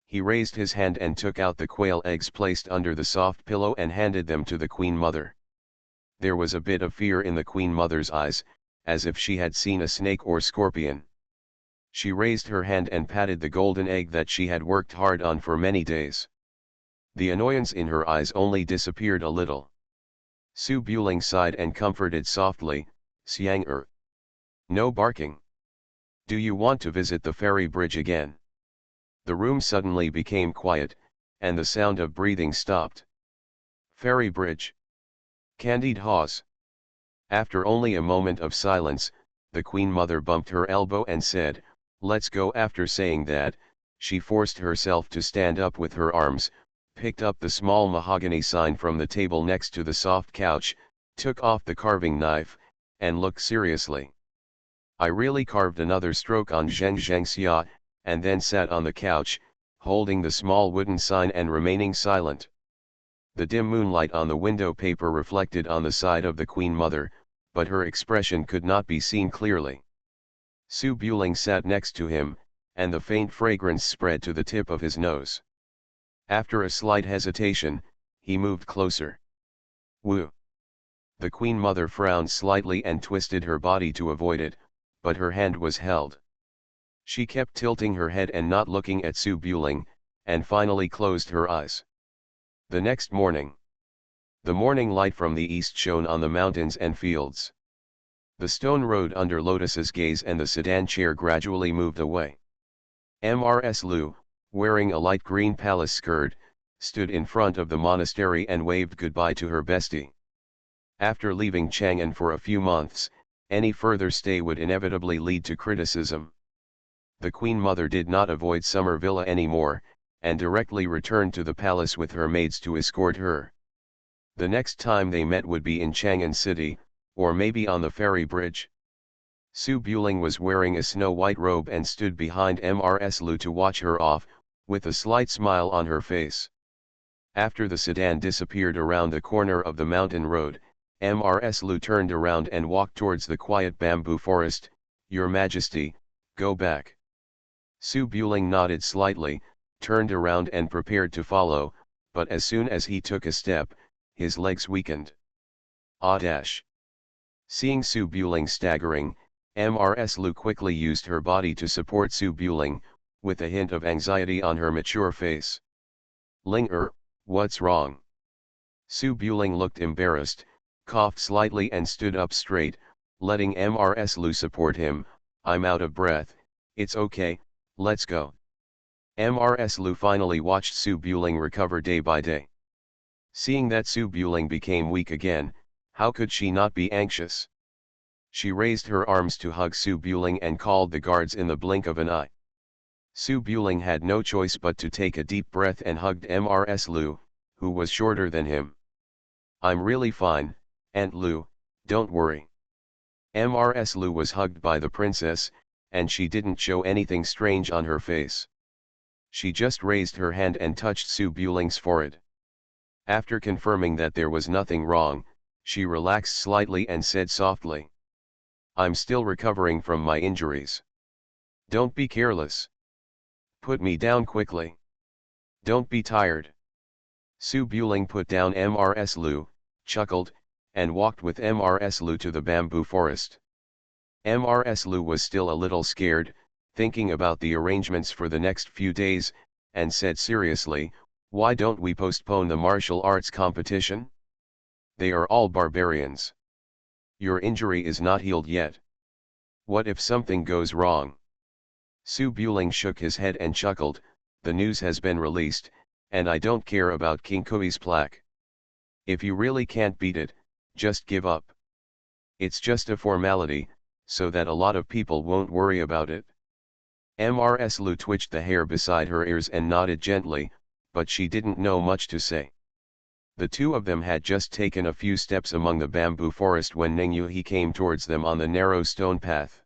He raised his hand and took out the quail eggs placed under the soft pillow and handed them to the Queen Mother. There was a bit of fear in the Queen Mother's eyes, as if she had seen a snake or scorpion. She raised her hand and patted the golden egg that she had worked hard on for many days. The annoyance in her eyes only disappeared a little. Su Buling sighed and comforted softly, Xiang. No barking. Do you want to visit the ferry bridge again? The room suddenly became quiet, and the sound of breathing stopped. Ferry bridge. Candide Hawes. After only a moment of silence, the Queen Mother bumped her elbow and said, Let's go. After saying that, she forced herself to stand up with her arms, picked up the small mahogany sign from the table next to the soft couch, took off the carving knife, and looked seriously. I really carved another stroke on Zheng Zhengxia, and then sat on the couch, holding the small wooden sign and remaining silent. The dim moonlight on the window paper reflected on the side of the Queen Mother, but her expression could not be seen clearly. Su Buling sat next to him, and the faint fragrance spread to the tip of his nose. After a slight hesitation, he moved closer. Woo! The Queen Mother frowned slightly and twisted her body to avoid it, but her hand was held. She kept tilting her head and not looking at Su Buling, and finally closed her eyes. The next morning. The morning light from the east shone on the mountains and fields. The stone road under Lotus's gaze and the sedan chair gradually moved away. Mrs. Lu, wearing a light green palace skirt, stood in front of the monastery and waved goodbye to her bestie. After leaving Chang'an for a few months, any further stay would inevitably lead to criticism. The Queen Mother did not avoid Summer Villa anymore, and directly returned to the palace with her maids to escort her. The next time they met would be in Chang'an City, or maybe on the ferry bridge. Su Buling was wearing a snow-white robe and stood behind Mrs. Lu to watch her off, with a slight smile on her face. After the sedan disappeared around the corner of the mountain road, Mrs. Lu turned around and walked towards the quiet bamboo forest. Your Majesty, go back. Su Buling nodded slightly, turned around and prepared to follow, but as soon as he took a step, his legs weakened. Ah dash. Seeing Su Buling staggering, Mrs. Lu quickly used her body to support Su Buling, with a hint of anxiety on her mature face. Ling what's wrong? Su Buling looked embarrassed, coughed slightly and stood up straight, letting Mrs. Lu support him. I'm out of breath. It's okay, let's go. Mrs. Lu finally watched Su Buling recover day by day. Seeing that Su Buling became weak again, how could she not be anxious? She raised her arms to hug Su Buling and called the guards in the blink of an eye. Su Buling had no choice but to take a deep breath and hugged Mrs. Lu, who was shorter than him. I'm really fine, Aunt Lu, don't worry. Mrs. Lu was hugged by the princess, and she didn't show anything strange on her face. She just raised her hand and touched Su Buling's forehead. After confirming that there was nothing wrong, she relaxed slightly and said softly, I'm still recovering from my injuries. Don't be careless. Put me down quickly. Don't be tired. Su Buling put down Mrs. Lu, chuckled, and walked with Mrs. Lu to the bamboo forest. Mrs. Lu was still a little scared, thinking about the arrangements for the next few days, and said seriously, why don't we postpone the martial arts competition? They are all barbarians. Your injury is not healed yet. What if something goes wrong? Su Buling shook his head and chuckled, the news has been released, and I don't care about King Kui's plaque. If you really can't beat it, just give up. It's just a formality, so that a lot of people won't worry about it. Mrs. Lu twitched the hair beside her ears and nodded gently, but she didn't know much to say. The two of them had just taken a few steps among the bamboo forest when Ning Yuhi came towards them on the narrow stone path.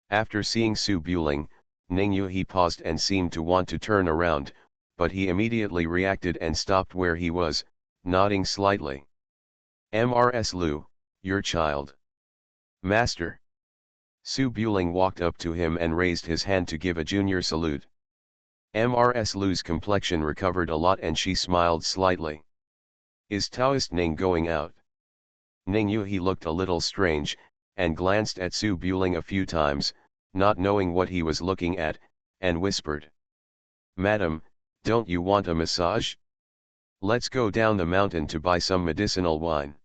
After seeing Su Buling, Ning Yuhi paused and seemed to want to turn around, but he immediately reacted and stopped where he was, nodding slightly. Mrs. Lu, your child. Master. Su Buling walked up to him and raised his hand to give a junior salute. Mrs. Lu's complexion recovered a lot and she smiled slightly. Is Taoist Ning going out? Ning Yuhi looked a little strange, and glanced at Su Buling a few times, not knowing what he was looking at, and whispered. Madam, don't you want a massage? Let's go down the mountain to buy some medicinal wine.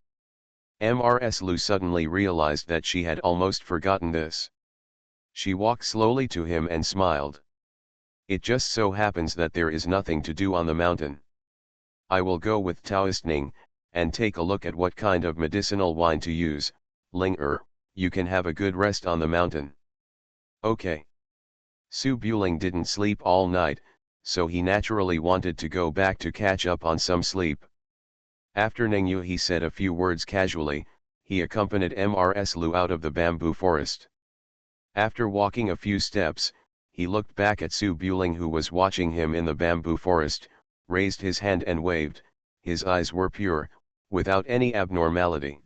Mrs. Lu suddenly realized that she had almost forgotten this. She walked slowly to him and smiled. It just so happens that there is nothing to do on the mountain. I will go with Taoist Ning, and take a look at what kind of medicinal wine to use. Ling you can have a good rest on the mountain. Okay. Su Buling didn't sleep all night, so he naturally wanted to go back to catch up on some sleep. After Ning Yuhi said a few words casually, he accompanied Mrs. Lu out of the bamboo forest. After walking a few steps, he looked back at Su Buling who was watching him in the bamboo forest, raised his hand and waved. His eyes were pure, without any abnormality.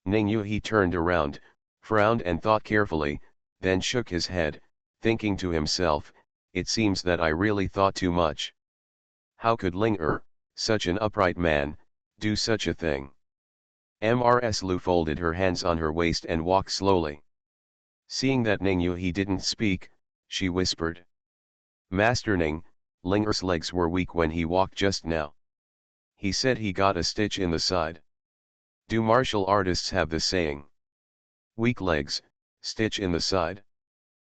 Ning Yuhi turned around, frowned and thought carefully, then shook his head, thinking to himself, it seems that I really thought too much. How could Ling such an upright man, do such a thing? Mrs. Lu folded her hands on her waist and walked slowly. Seeing that Ning Yuhi didn't speak, she whispered. Master Ning, Ling's legs were weak when he walked just now. He said he got a stitch in the side. Do martial artists have the saying? Weak legs, stitch in the side?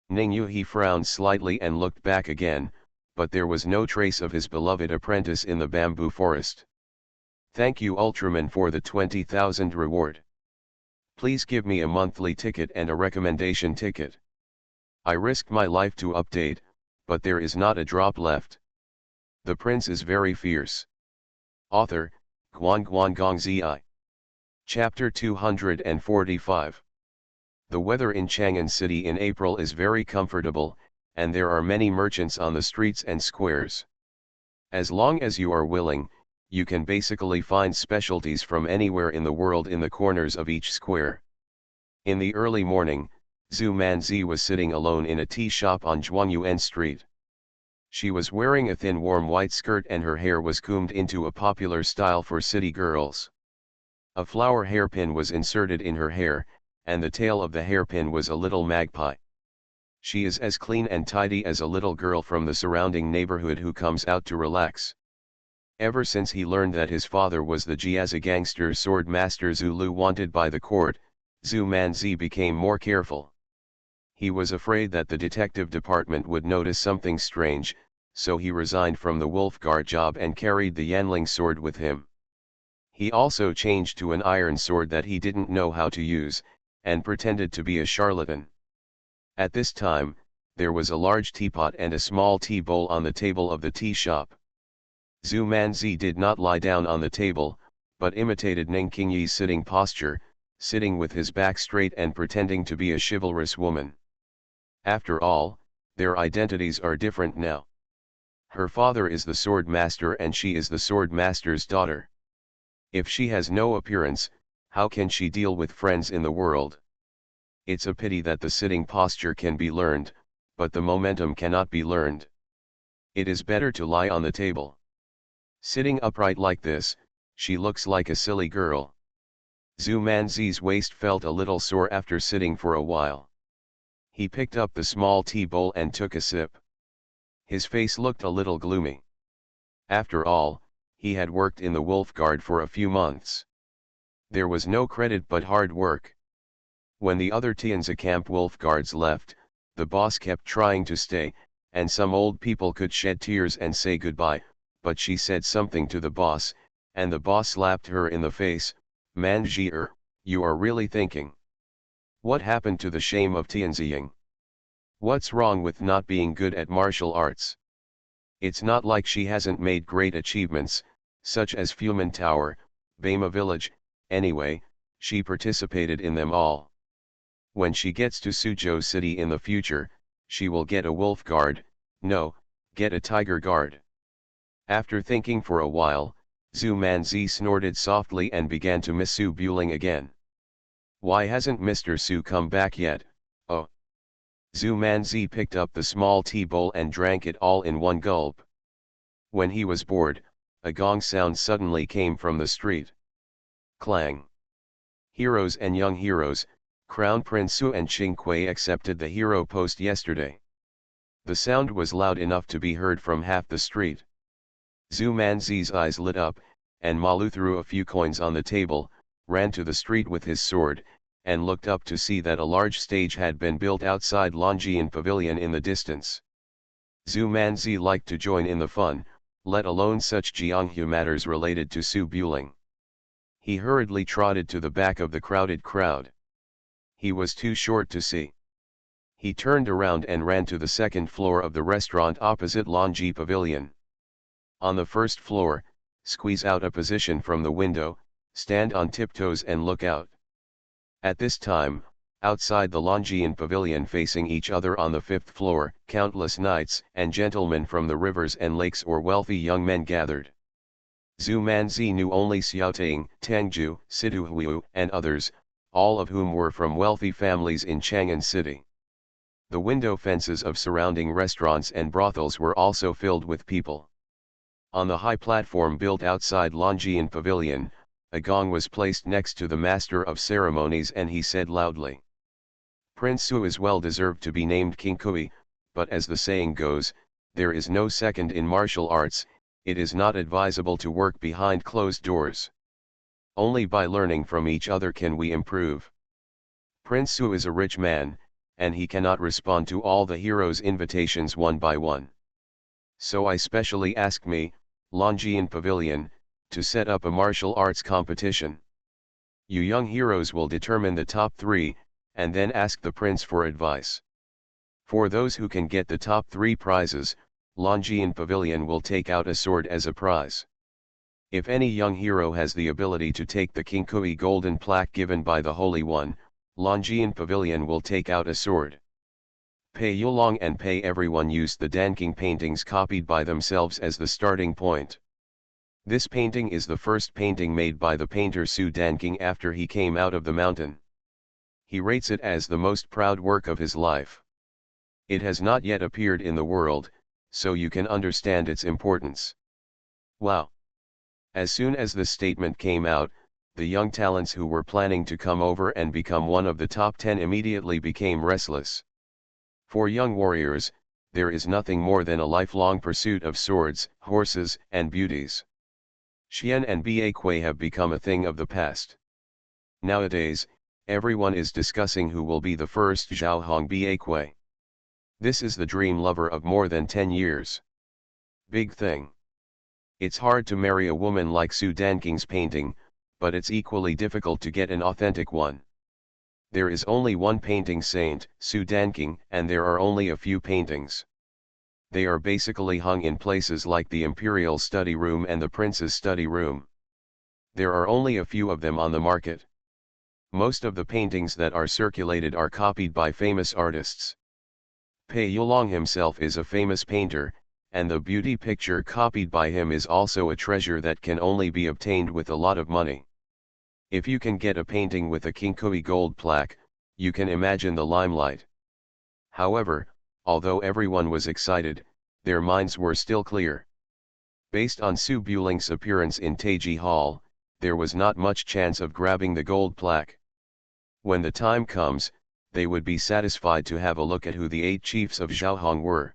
Ning Yuhi frowned slightly and looked back again, but there was no trace of his beloved apprentice in the bamboo forest. Thank you Ultraman for the 20,000 reward. Please give me a monthly ticket and a recommendation ticket. I risked my life to update, but there is not a drop left. The prince is very fierce. Author, Guan Gong Zi. Chapter 245. The weather in Chang'an City in April is very comfortable, and there are many merchants on the streets and squares. As long as you are willing, you can basically find specialties from anywhere in the world in the corners of each square. In the early morning, Zhu Manzi was sitting alone in a tea shop on Zhuangyuan Street. She was wearing a thin warm white skirt and her hair was combed into a popular style for city girls. A flower hairpin was inserted in her hair, and the tail of the hairpin was a little magpie. She is as clean and tidy as a little girl from the surrounding neighborhood who comes out to relax. Ever since he learned that his father was the Jiazi gangster sword master Zulu wanted by the court, Zhu Manzi became more careful. He was afraid that the detective department would notice something strange, so he resigned from the wolf guard job and carried the Yanling sword with him. He also changed to an iron sword that he didn't know how to use, and pretended to be a charlatan. At this time, there was a large teapot and a small tea bowl on the table of the tea shop. Zhu Manzi did not lie down on the table, but imitated Ning Qingyi's sitting posture, sitting with his back straight and pretending to be a chivalrous woman. After all, their identities are different now. Her father is the sword master and she is the sword master's daughter. If she has no appearance, how can she deal with friends in the world? It's a pity that the sitting posture can be learned, but the momentum cannot be learned. It is better to lie on the table. Sitting upright like this, she looks like a silly girl. Zhu Manzi's waist felt a little sore after sitting for a while. He picked up the small tea bowl and took a sip. His face looked a little gloomy. After all, he had worked in the wolf guard for a few months. There was no credit but hard work. When the other Tianzi camp wolf guards left, the boss kept trying to stay, and some old people could shed tears and say goodbye, but she said something to the boss, and the boss slapped her in the face. Manjier, you are really thinking. What happened to the shame of Tianziying? What's wrong with not being good at martial arts? It's not like she hasn't made great achievements, such as Fuman Tower, Bama Village. Anyway, she participated in them all. When she gets to Suzhou City in the future, she will get a wolf guard, no, get a tiger guard. After thinking for a while, Zhu Manzi snorted softly and began to miss Su Buling again. Why hasn't Mr. Su come back yet? Oh. Zhu Manzi picked up the small tea bowl and drank it all in one gulp. When he was bored, a gong sound suddenly came from the street. Clang. Heroes and young heroes, Crown Prince Su and Qing Kui accepted the hero post yesterday. The sound was loud enough to be heard from half the street. Zhu Manzi's eyes lit up, and Malu threw a few coins on the table, ran to the street with his sword, and looked up to see that a large stage had been built outside Longjian Pavilion in the distance. Zhu Manzi liked to join in the fun, let alone such Jianghu matters related to Su Buling. He hurriedly trotted to the back of the crowded crowd. He was too short to see. He turned around and ran to the second floor of the restaurant opposite Longji Pavilion. On the first floor, squeeze out a position from the window, stand on tiptoes and look out. At this time, outside the Longjian Pavilion facing each other on the fifth floor, countless knights and gentlemen from the rivers and lakes or wealthy young men gathered. Zhu Manzi knew only Xiaoting, Tangju, Siduhui, and others, all of whom were from wealthy families in Chang'an City. The window fences of surrounding restaurants and brothels were also filled with people. On the high platform built outside Longjian Pavilion, a gong was placed next to the master of ceremonies and he said loudly. Prince Su is well deserved to be named King Kui, but as the saying goes, there is no second in martial arts, it is not advisable to work behind closed doors. Only by learning from each other can we improve. Prince Su is a rich man, and he cannot respond to all the heroes' invitations one by one. So I specially asked me, Longjian Pavilion, to set up a martial arts competition. You young heroes will determine the top 3, and then ask the prince for advice. For those who can get the top 3 prizes, Longjian Pavilion will take out a sword as a prize. If any young hero has the ability to take the King Kui golden plaque given by the Holy One, Longjian Pavilion will take out a sword. Pei Yulong and Pei everyone used the Danking paintings copied by themselves as the starting point. This painting is the first painting made by the painter Su Danking after he came out of the mountain. He rates it as the most proud work of his life. It has not yet appeared in the world, so you can understand its importance. Wow! As soon as this statement came out, the young talents who were planning to come over and become one of the top 10 immediately became restless. For young warriors, there is nothing more than a lifelong pursuit of swords, horses, and beauties. Xian and Ba Kui have become a thing of the past. Nowadays, everyone is discussing who will be the first Zhaohong Ba Kui. This is the dream lover of more than 10 years. Big thing. It's hard to marry a woman like Su Danking's painting, but it's equally difficult to get an authentic one. There is only one painting saint, Su Danking, and there are only a few paintings. They are basically hung in places like the Imperial Study Room and the Prince's Study Room. There are only a few of them on the market. Most of the paintings that are circulated are copied by famous artists. Pei Yulong himself is a famous painter, and the beauty picture copied by him is also a treasure that can only be obtained with a lot of money. If you can get a painting with a King Kui gold plaque, you can imagine the limelight. However, although everyone was excited, their minds were still clear. Based on Su Buling's appearance in Taiji Hall, there was not much chance of grabbing the gold plaque. When the time comes, they would be satisfied to have a look at who the 8 chiefs of Zhaohong were.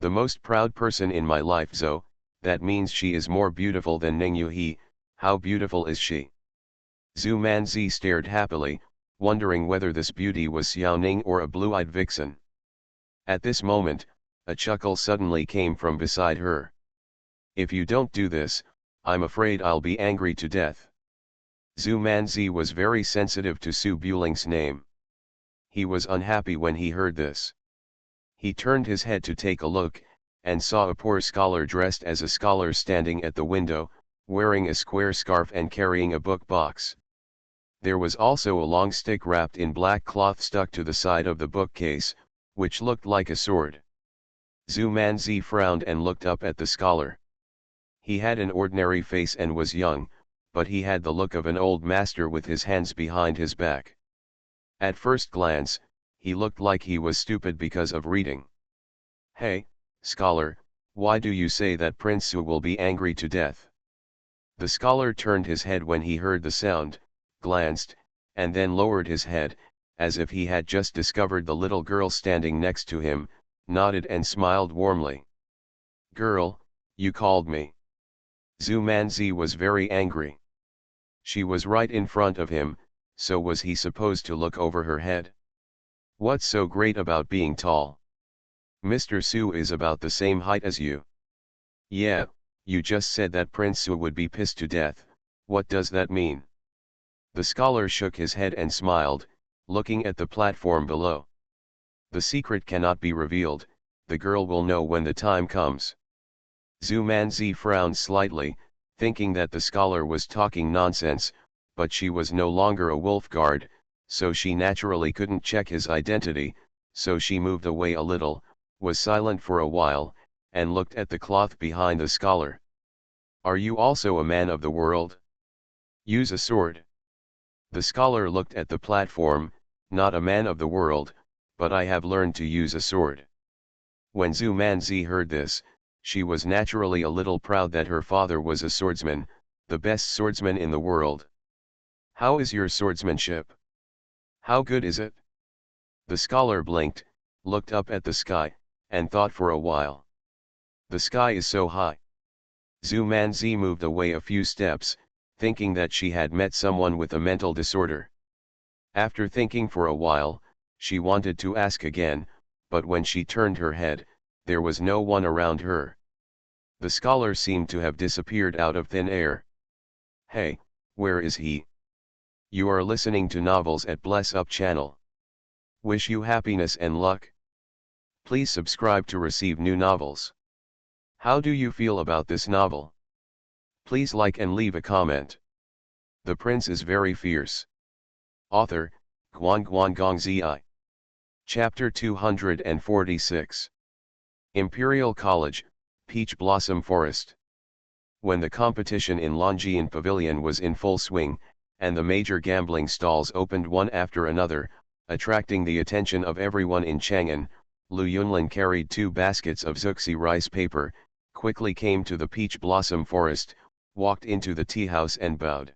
The most proud person in my life Zhou, that means she is more beautiful than Ning Yuhi, how beautiful is she? Zhu Manzi stared happily, wondering whether this beauty was Xiao Ning or a blue-eyed vixen. At this moment, a chuckle suddenly came from beside her. "If you don't do this, I'm afraid I'll be angry to death." Zhu Manzi was very sensitive to Su Buling's name. He was unhappy when he heard this. He turned his head to take a look, and saw a poor scholar dressed as a scholar standing at the window, wearing a square scarf and carrying a book box. There was also a long stick wrapped in black cloth stuck to the side of the bookcase, which looked like a sword. Zhu Manzi frowned and looked up at the scholar. He had an ordinary face and was young, but he had the look of an old master with his hands behind his back. At first glance, he looked like he was stupid because of reading. "Hey, scholar, why do you say that Prince Su will be angry to death?" The scholar turned his head when he heard the sound, glanced, and then lowered his head, as if he had just discovered the little girl standing next to him, nodded and smiled warmly. "Girl, you called me." Zhu Manzi was very angry. She was right in front of him, so was he supposed to look over her head? What's so great about being tall? Mr. Su is about the same height as you. Yeah, you just said that Prince Su would be pissed to death. What does that mean? The scholar shook his head and smiled, looking at the platform below. The secret cannot be revealed, the girl will know when the time comes. Zhu Manzi frowned slightly, thinking that the scholar was talking nonsense, but she was no longer a wolf guard, so she naturally couldn't check his identity, so she moved away a little, was silent for a while, and looked at the cloth behind the scholar. "Are you also a man of the world? Use a sword." The scholar looked at the platform. "Not a man of the world, but I have learned to use a sword." When Zhu Manzi heard this, she was naturally a little proud that her father was a swordsman, the best swordsman in the world. "How is your swordsmanship? How good is it?" The scholar blinked, looked up at the sky, and thought for a while. "The sky is so high." Zhu Manzi moved away a few steps, thinking that she had met someone with a mental disorder. After thinking for a while, she wanted to ask again, but when she turned her head, there was no one around her. The scholar seemed to have disappeared out of thin air. "Hey, where is he?" You are listening to Novels at Bless Up channel. Wish you happiness and luck. Please subscribe to receive new novels. How do you feel about this novel? Please like and leave a comment. The prince is very fierce. Author, Guan Guan Gong Zi. Chapter 246. Imperial College, Peach Blossom Forest. When the competition in Longjian Pavilion was in full swing, and the major gambling stalls opened one after another, attracting the attention of everyone in Chang'an, Lu Yunlin carried 2 baskets of Zuxi rice paper, quickly came to the Peach Blossom Forest, walked into the tea house and bowed.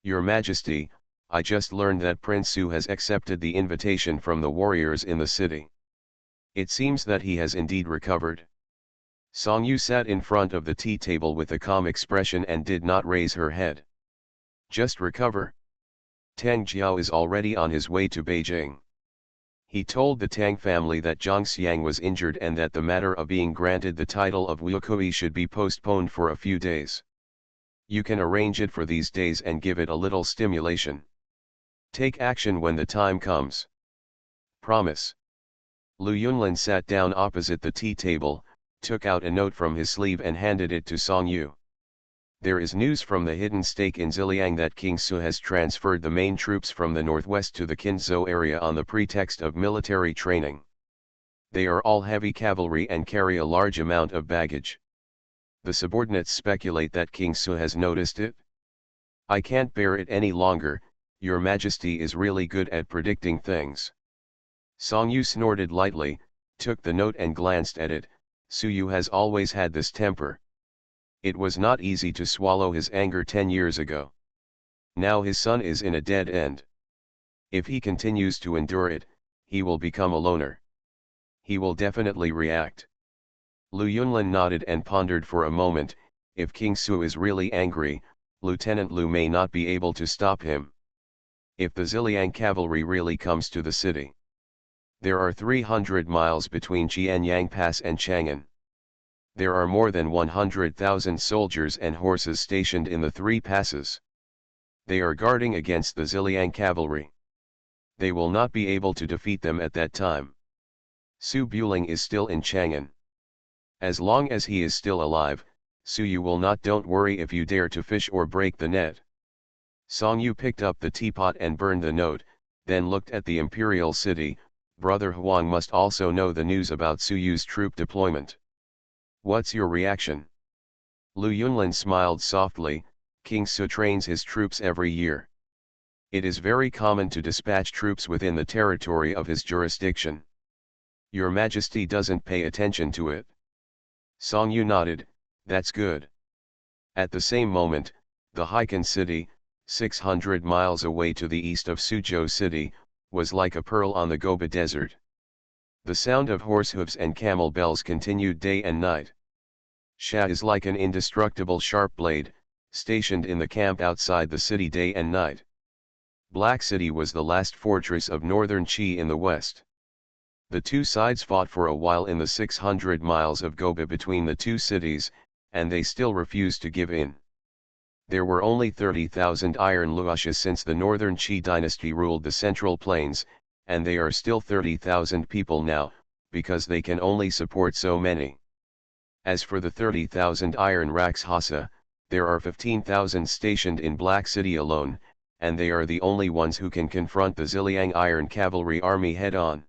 "Your Majesty, I just learned that Prince Su has accepted the invitation from the warriors in the city. It seems that he has indeed recovered." Song Yu sat in front of the tea table with a calm expression and did not raise her head. "Just recover? Tang Jiao is already on his way to Beijing. He told the Tang family that Zhang Xiang was injured and that the matter of being granted the title of Wukui should be postponed for a few days. You can arrange it for these days and give it a little stimulation. Take action when the time comes. Promise." Lu Yunlin sat down opposite the tea table, took out a note from his sleeve and handed it to Song Yu. "There is news from the hidden stake in Ziliang that King Su has transferred the main troops from the northwest to the Qinzhou area on the pretext of military training. They are all heavy cavalry and carry a large amount of baggage. The subordinates speculate that King Su has noticed it. I can't bear it any longer. Your Majesty is really good at predicting things." Song Yu snorted lightly, took the note and glanced at it. Su Yu has always had this temper. It was not easy to swallow his anger 10 years ago. Now his son is in a dead end. If he continues to endure it, he will become a loner. He will definitely react. Lu Yunlin nodded and pondered for a moment. If King Su is really angry, Lieutenant Lu may not be able to stop him. if the Ziliang cavalry really comes to the city. There are 300 miles between Jianyang Pass and Chang'an. There are more than 100,000 soldiers and horses stationed in the three passes. They are guarding against the Ziliang cavalry. They will not be able to defeat them at that time. Su Buling is still in Chang'an. As long as he is still alive, Su Yu will not. Don't worry if you dare to fish or break the net. Song Yu picked up the teapot and burned the note, then looked at the imperial city. Brother Huang must also know the news about Su Yu's troop deployment. What's your reaction? Lu Yunlin smiled softly. King Su trains his troops every year. It is very common to dispatch troops within the territory of his jurisdiction. Your Majesty doesn't pay attention to it. Song Yu nodded. That's good. At the same moment, the Haikan city, 600 miles away to the east of Suzhou City, was like a pearl on the Gobi Desert. The sound of horse hooves and camel bells continued day and night. Sha is like an indestructible sharp blade, stationed in the camp outside the city day and night. Black City was the last fortress of northern Qi in the west. The two sides fought for a while in the 600 miles of Gobi between the two cities, and they still refused to give in. There were only 30,000 iron luoxes since the northern Qi dynasty ruled the central plains, and they are still 30,000 people now, because they can only support so many. As for the 30,000 iron Rakshasa, there are 15,000 stationed in Black City alone, and they are the only ones who can confront the Ziliang Iron Cavalry army head-on.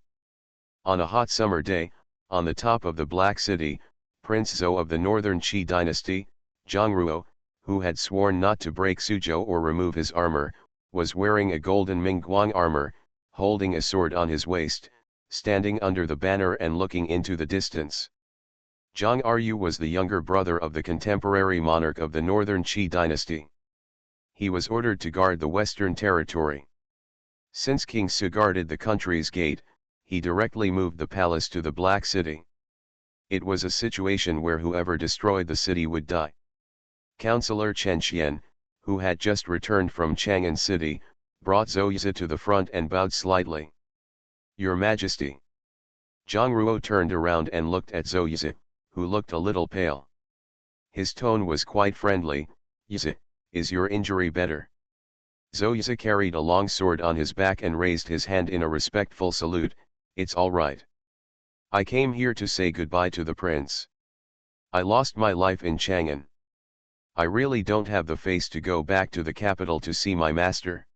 On a hot summer day, on the top of the Black City, Prince Zhou of the northern Qi dynasty, Zhang Ruo, who had sworn not to break Suzhou or remove his armor, was wearing a golden Mingguang armor, holding a sword on his waist, standing under the banner and looking into the distance. Zhang Ru was the younger brother of the contemporary monarch of the northern Qi dynasty. He was ordered to guard the western territory. Since King Su guarded the country's gate, he directly moved the palace to the Black City. It was a situation where whoever destroyed the city would die. Councillor Chen Xian, who had just returned from Chang'an City, brought Zhou Yizi to the front and bowed slightly. Your Majesty. Zhang Ruo turned around and looked at Zhou Yizi, who looked a little pale. His tone was quite friendly. Yizi, is your injury better? Zhou Yizi carried a long sword on his back and raised his hand in a respectful salute. It's all right. I came here to say goodbye to the prince. I lost my life in Chang'an. I really don't have the face to go back to the capital to see my master.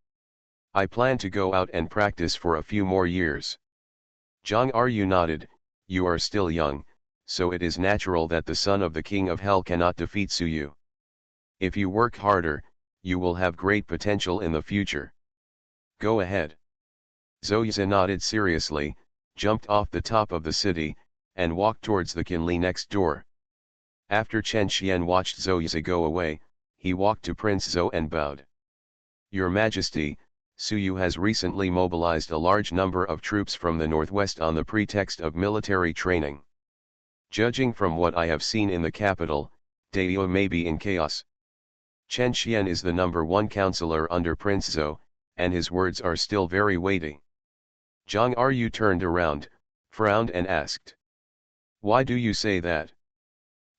I plan to go out and practice for a few more years. Zhang Ru nodded. You are still young, so it is natural that the son of the king of hell cannot defeat Su Yu. If you work harder, you will have great potential in the future. Go ahead. Zhou Yizi nodded seriously, jumped off the top of the city, and walked towards the Qinli next door. After Chen Xian watched Zhou Yizi go away, he walked to Prince Zhou and bowed. Your Majesty, Su Yu has recently mobilized a large number of troops from the northwest on the pretext of military training. Judging from what I have seen in the capital, Daiyue may be in chaos. Chen Xian is the #1 counselor under Prince Zhou, and his words are still very weighty. Zhang Ru turned around, frowned and asked. Why do you say that?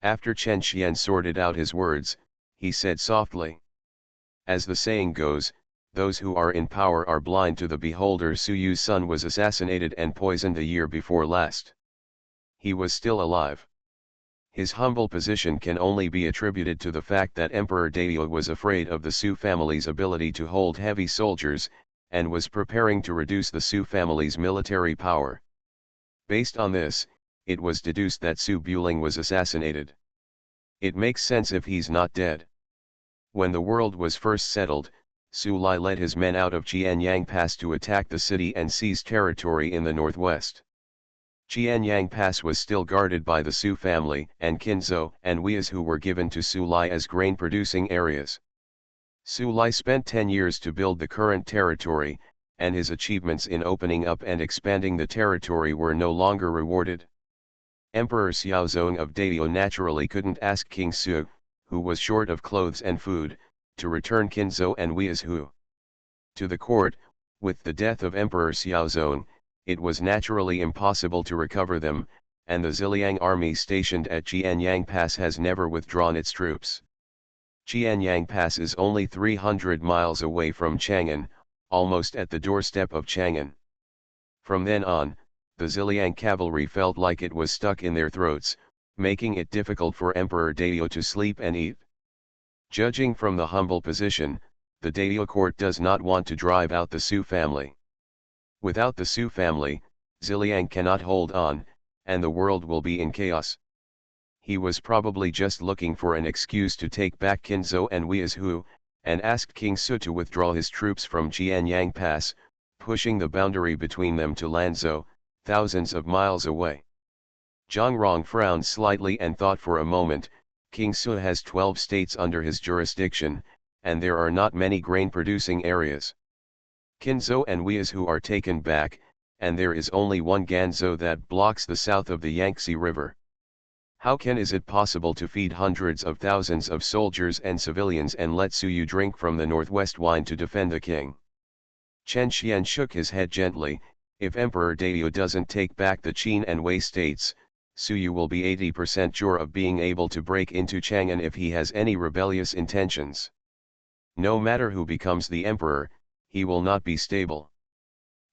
After Chen Xian sorted out his words, he said softly. As the saying goes, those who are in power are blind to the beholder. Su Yu's son was assassinated and poisoned a year before last. He was still alive. His humble position can only be attributed to the fact that Emperor Daiyue was afraid of the Su family's ability to hold heavy soldiers, and was preparing to reduce the Su family's military power. Based on this, it was deduced that Su Buling was assassinated. It makes sense if he's not dead. When the world was first settled, Su Lai led his men out of Jianyang Pass to attack the city and seize territory in the northwest. Jianyang Pass was still guarded by the Su family and Qinzhou and Weis, who were given to Su Lai as grain-producing areas. Su Lai spent 10 years to build the current territory, and his achievements in opening up and expanding the territory were no longer rewarded. Emperor Xiaozong of Daiyue naturally couldn't ask King Su, who was short of clothes and food, to return Qinzhou and Weis to the court, With the death of Emperor Xiaozong, it was naturally impossible to recover them, and the Ziliang army stationed at Jianyang Pass has never withdrawn its troops. Jianyang Pass is only 300 miles away from Chang'an, almost at the doorstep of Chang'an. From then on, the Ziliang cavalry felt like it was stuck in their throats, making it difficult for Emperor Dayo to sleep and eat. Judging from the humble position, the Dayo court does not want to drive out the Su family. Without the Su family, Ziliang cannot hold on, and the world will be in chaos. He was probably just looking for an excuse to take back Qinzhou and Weizhou, and asked King Su to withdraw his troops from Jianyang Pass, pushing the boundary between them to Lanzhou, thousands of miles away. Zhang Rong frowned slightly and thought for a moment. King Su has 12 states under his jurisdiction, and there are not many grain-producing areas. Qinzhou and Weizhou are taken back, and there is only one Ganzhou that blocks the south of the Yangtze River. How is it possible to feed hundreds of thousands of soldiers and civilians and let Suyu drink from the northwest wine to defend the king? Chen Xian shook his head gently. If Emperor Dayo doesn't take back the Qin and Wei states, Suyu will be 80% sure of being able to break into Chang'an if he has any rebellious intentions. No matter who becomes the emperor, he will not be stable.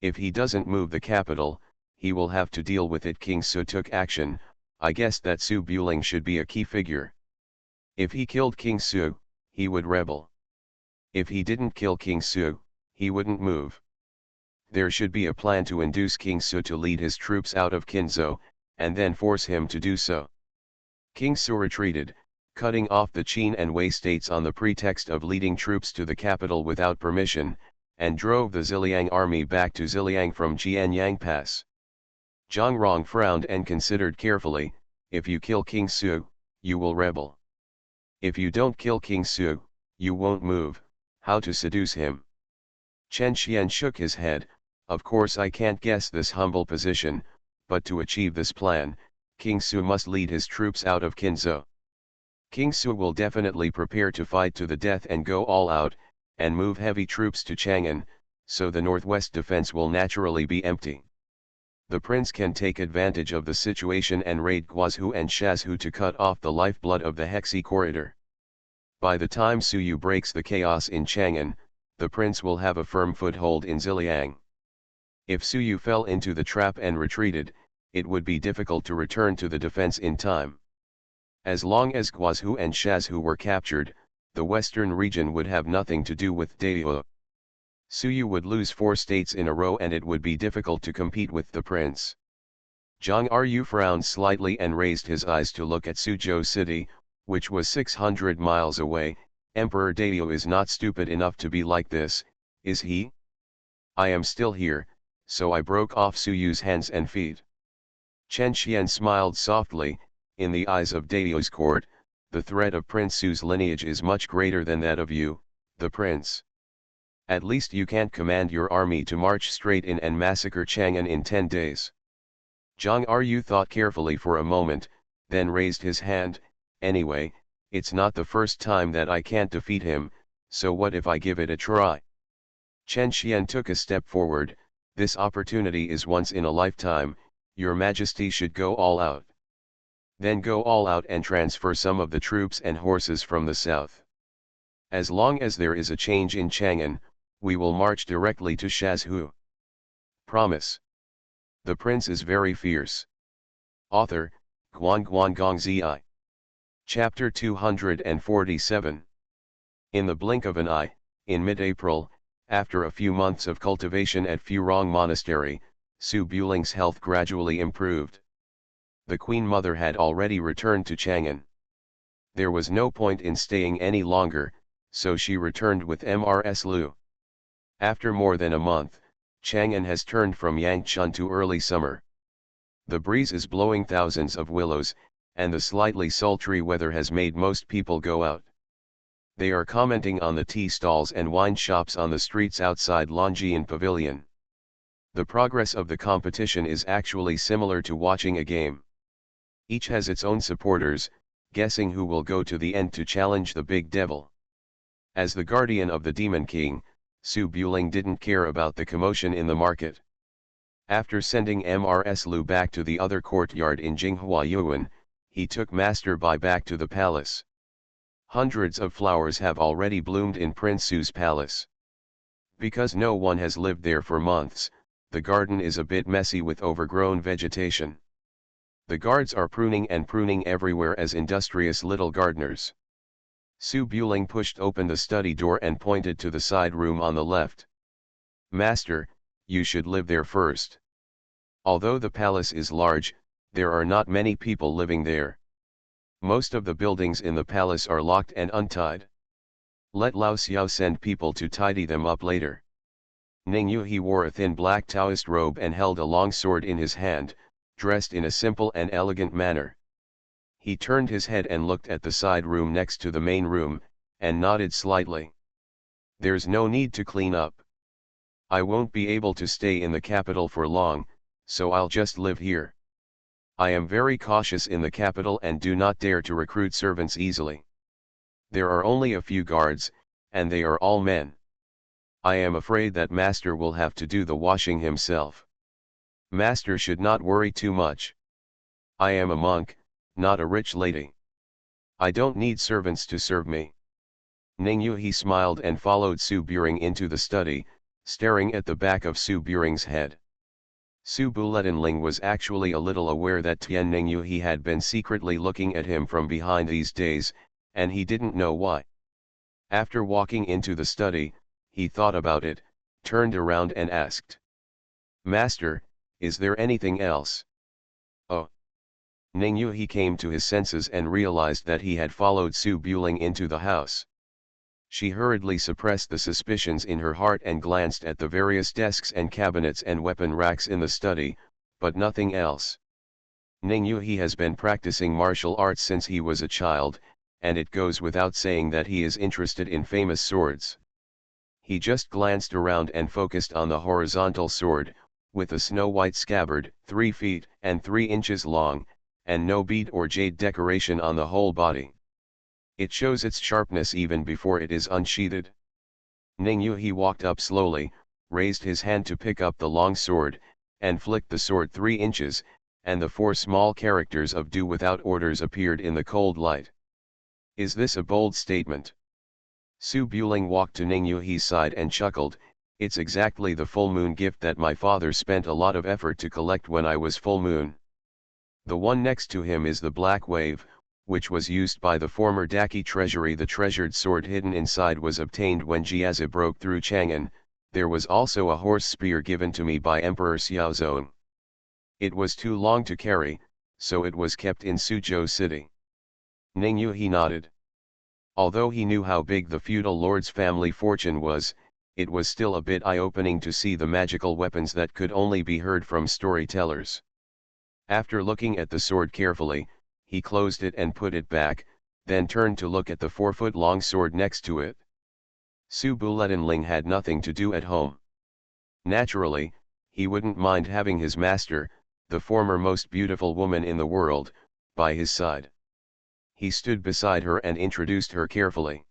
If he doesn't move the capital, he will have to deal with it. King Su took action. I guess that Su Buling should be a key figure. If he killed King Su, he would rebel. If he didn't kill King Su, he wouldn't move. There should be a plan to induce King Su to lead his troops out of Qinzhou, and then force him to do so. King Su retreated, cutting off the Qin and Wei states on the pretext of leading troops to the capital without permission, and drove the Ziliang army back to Ziliang from Jianyang Pass. Zhang Rong frowned and considered carefully. If you kill King Su, you will rebel. If you don't kill King Su, you won't move. How to seduce him? Chen Xian shook his head. Of course I can't guess this humble position, but to achieve this plan, King Su must lead his troops out of Qinzhou. King Su will definitely prepare to fight to the death and go all out, and move heavy troops to Chang'an, so the northwest defense will naturally be empty. The prince can take advantage of the situation and raid Guizhou and Shazhou to cut off the lifeblood of the Hexi corridor. By the time Suyu breaks the chaos in Chang'an, the prince will have a firm foothold in Ziliang. If Suyu fell into the trap and retreated, it would be difficult to return to the defense in time. As long as Guizhou and Shazhou were captured, the western region would have nothing to do with Dayo. Suyu would lose 4 states in a row and it would be difficult to compete with the prince. Zhang Ru frowned slightly and raised his eyes to look at Suzhou city, which was 600 miles away. Emperor Dayo is not stupid enough to be like this, is he? I am still here, so I broke off Suyu's hands and feet. Chen Xian smiled softly. In the eyes of Dayo's court, the threat of Prince Su's lineage is much greater than that of you, the prince. At least you can't command your army to march straight in and massacre Chang'an in 10 days. Zhang Ru thought carefully for a moment, then raised his hand. Anyway, it's not the first time that I can't defeat him, so what if I give it a try? Chen Xian took a step forward. This opportunity is once in a lifetime. Your Majesty should go all out. Then go all out and transfer some of the troops and horses from the south. As long as there is a change in Chang'an, we will march directly to Shazhou. Promise. The prince is very fierce. Author, Guan Gong Zi. Chapter 247. In the blink of an eye, in mid-April, after a few months of cultivation at Furong Monastery, Su Buling's health gradually improved. The Queen Mother had already returned to Chang'an. There was no point in staying any longer, so she returned with Mrs. Liu. After more than a month, Chang'an has turned from Yangchun to early summer. The breeze is blowing thousands of willows, and the slightly sultry weather has made most people go out. They are commenting on the tea stalls and wine shops on the streets outside Longjian Pavilion. The progress of the competition is actually similar to watching a game. Each has its own supporters, guessing who will go to the end to challenge the big devil. As the guardian of the Demon King, Su Buling didn't care about the commotion in the market. After sending Mrs. Lu back to the other courtyard in Jinghua Yuan, he took Master Bai back to the palace. Hundreds of flowers have already bloomed in Prince Su's palace. Because no one has lived there for months, the garden is a bit messy with overgrown vegetation. The guards are pruning everywhere as industrious little gardeners. Su Buling pushed open the study door and pointed to the side room on the left. Master, you should live there first. Although the palace is large, there are not many people living there. Most of the buildings in the palace are locked and untied. Let Lao Xiao send people to tidy them up later. Ning Yu wore a thin black Taoist robe and held a long sword in his hand, dressed in a simple and elegant manner. He turned his head and looked at the side room next to the main room, and nodded slightly. There's no need to clean up. I won't be able to stay in the capital for long, so I'll just live here. I am very cautious in the capital and do not dare to recruit servants easily. There are only a few guards, and they are all men. I am afraid that Master will have to do the washing himself. Master should not worry too much. I am a monk, not a rich lady. I don't need servants to serve me. Ning Yu smiled and followed Su Buring into the study, staring at the back of Su Buring's head. Su Buletinling was actually a little aware that Tian Ning Yu had been secretly looking at him from behind these days, and he didn't know why. After walking into the study, he thought about it, turned around and asked. Master, is there anything else? Oh. Ning Yu came to his senses and realized that he had followed Su Buling into the house. She hurriedly suppressed the suspicions in her heart and glanced at the various desks and cabinets and weapon racks in the study, but nothing else. Ning Yu has been practicing martial arts since he was a child, and it goes without saying that he is interested in famous swords. He just glanced around and focused on the horizontal sword, with a snow-white scabbard, 3 feet and 3 inches long, and no bead or jade decoration on the whole body. It shows its sharpness even before it is unsheathed. Ning Yu walked up slowly, raised his hand to pick up the long sword, and flicked the sword 3 inches, and the 4 small characters of "Do without orders" appeared in the cold light. Is this a bold statement? Su Buling walked to Ning Yu's side and chuckled. It's exactly the full moon gift that my father spent a lot of effort to collect when I was full moon. The one next to him is the Black Wave, which was used by the former Daqi treasury. The treasured sword hidden inside was obtained when Jiazi broke through Chang'an. There was also a horse spear given to me by Emperor Xiaozong. It was too long to carry, so it was kept in Suzhou City. Ning Yu nodded. Although he knew how big the feudal lord's family fortune was, it was still a bit eye-opening to see the magical weapons that could only be heard from storytellers. After looking at the sword carefully, he closed it and put it back, then turned to look at the 4-foot-long sword next to it. Su Buletinling had nothing to do at home. Naturally, he wouldn't mind having his master, the former most beautiful woman in the world, by his side. He stood beside her and introduced her carefully.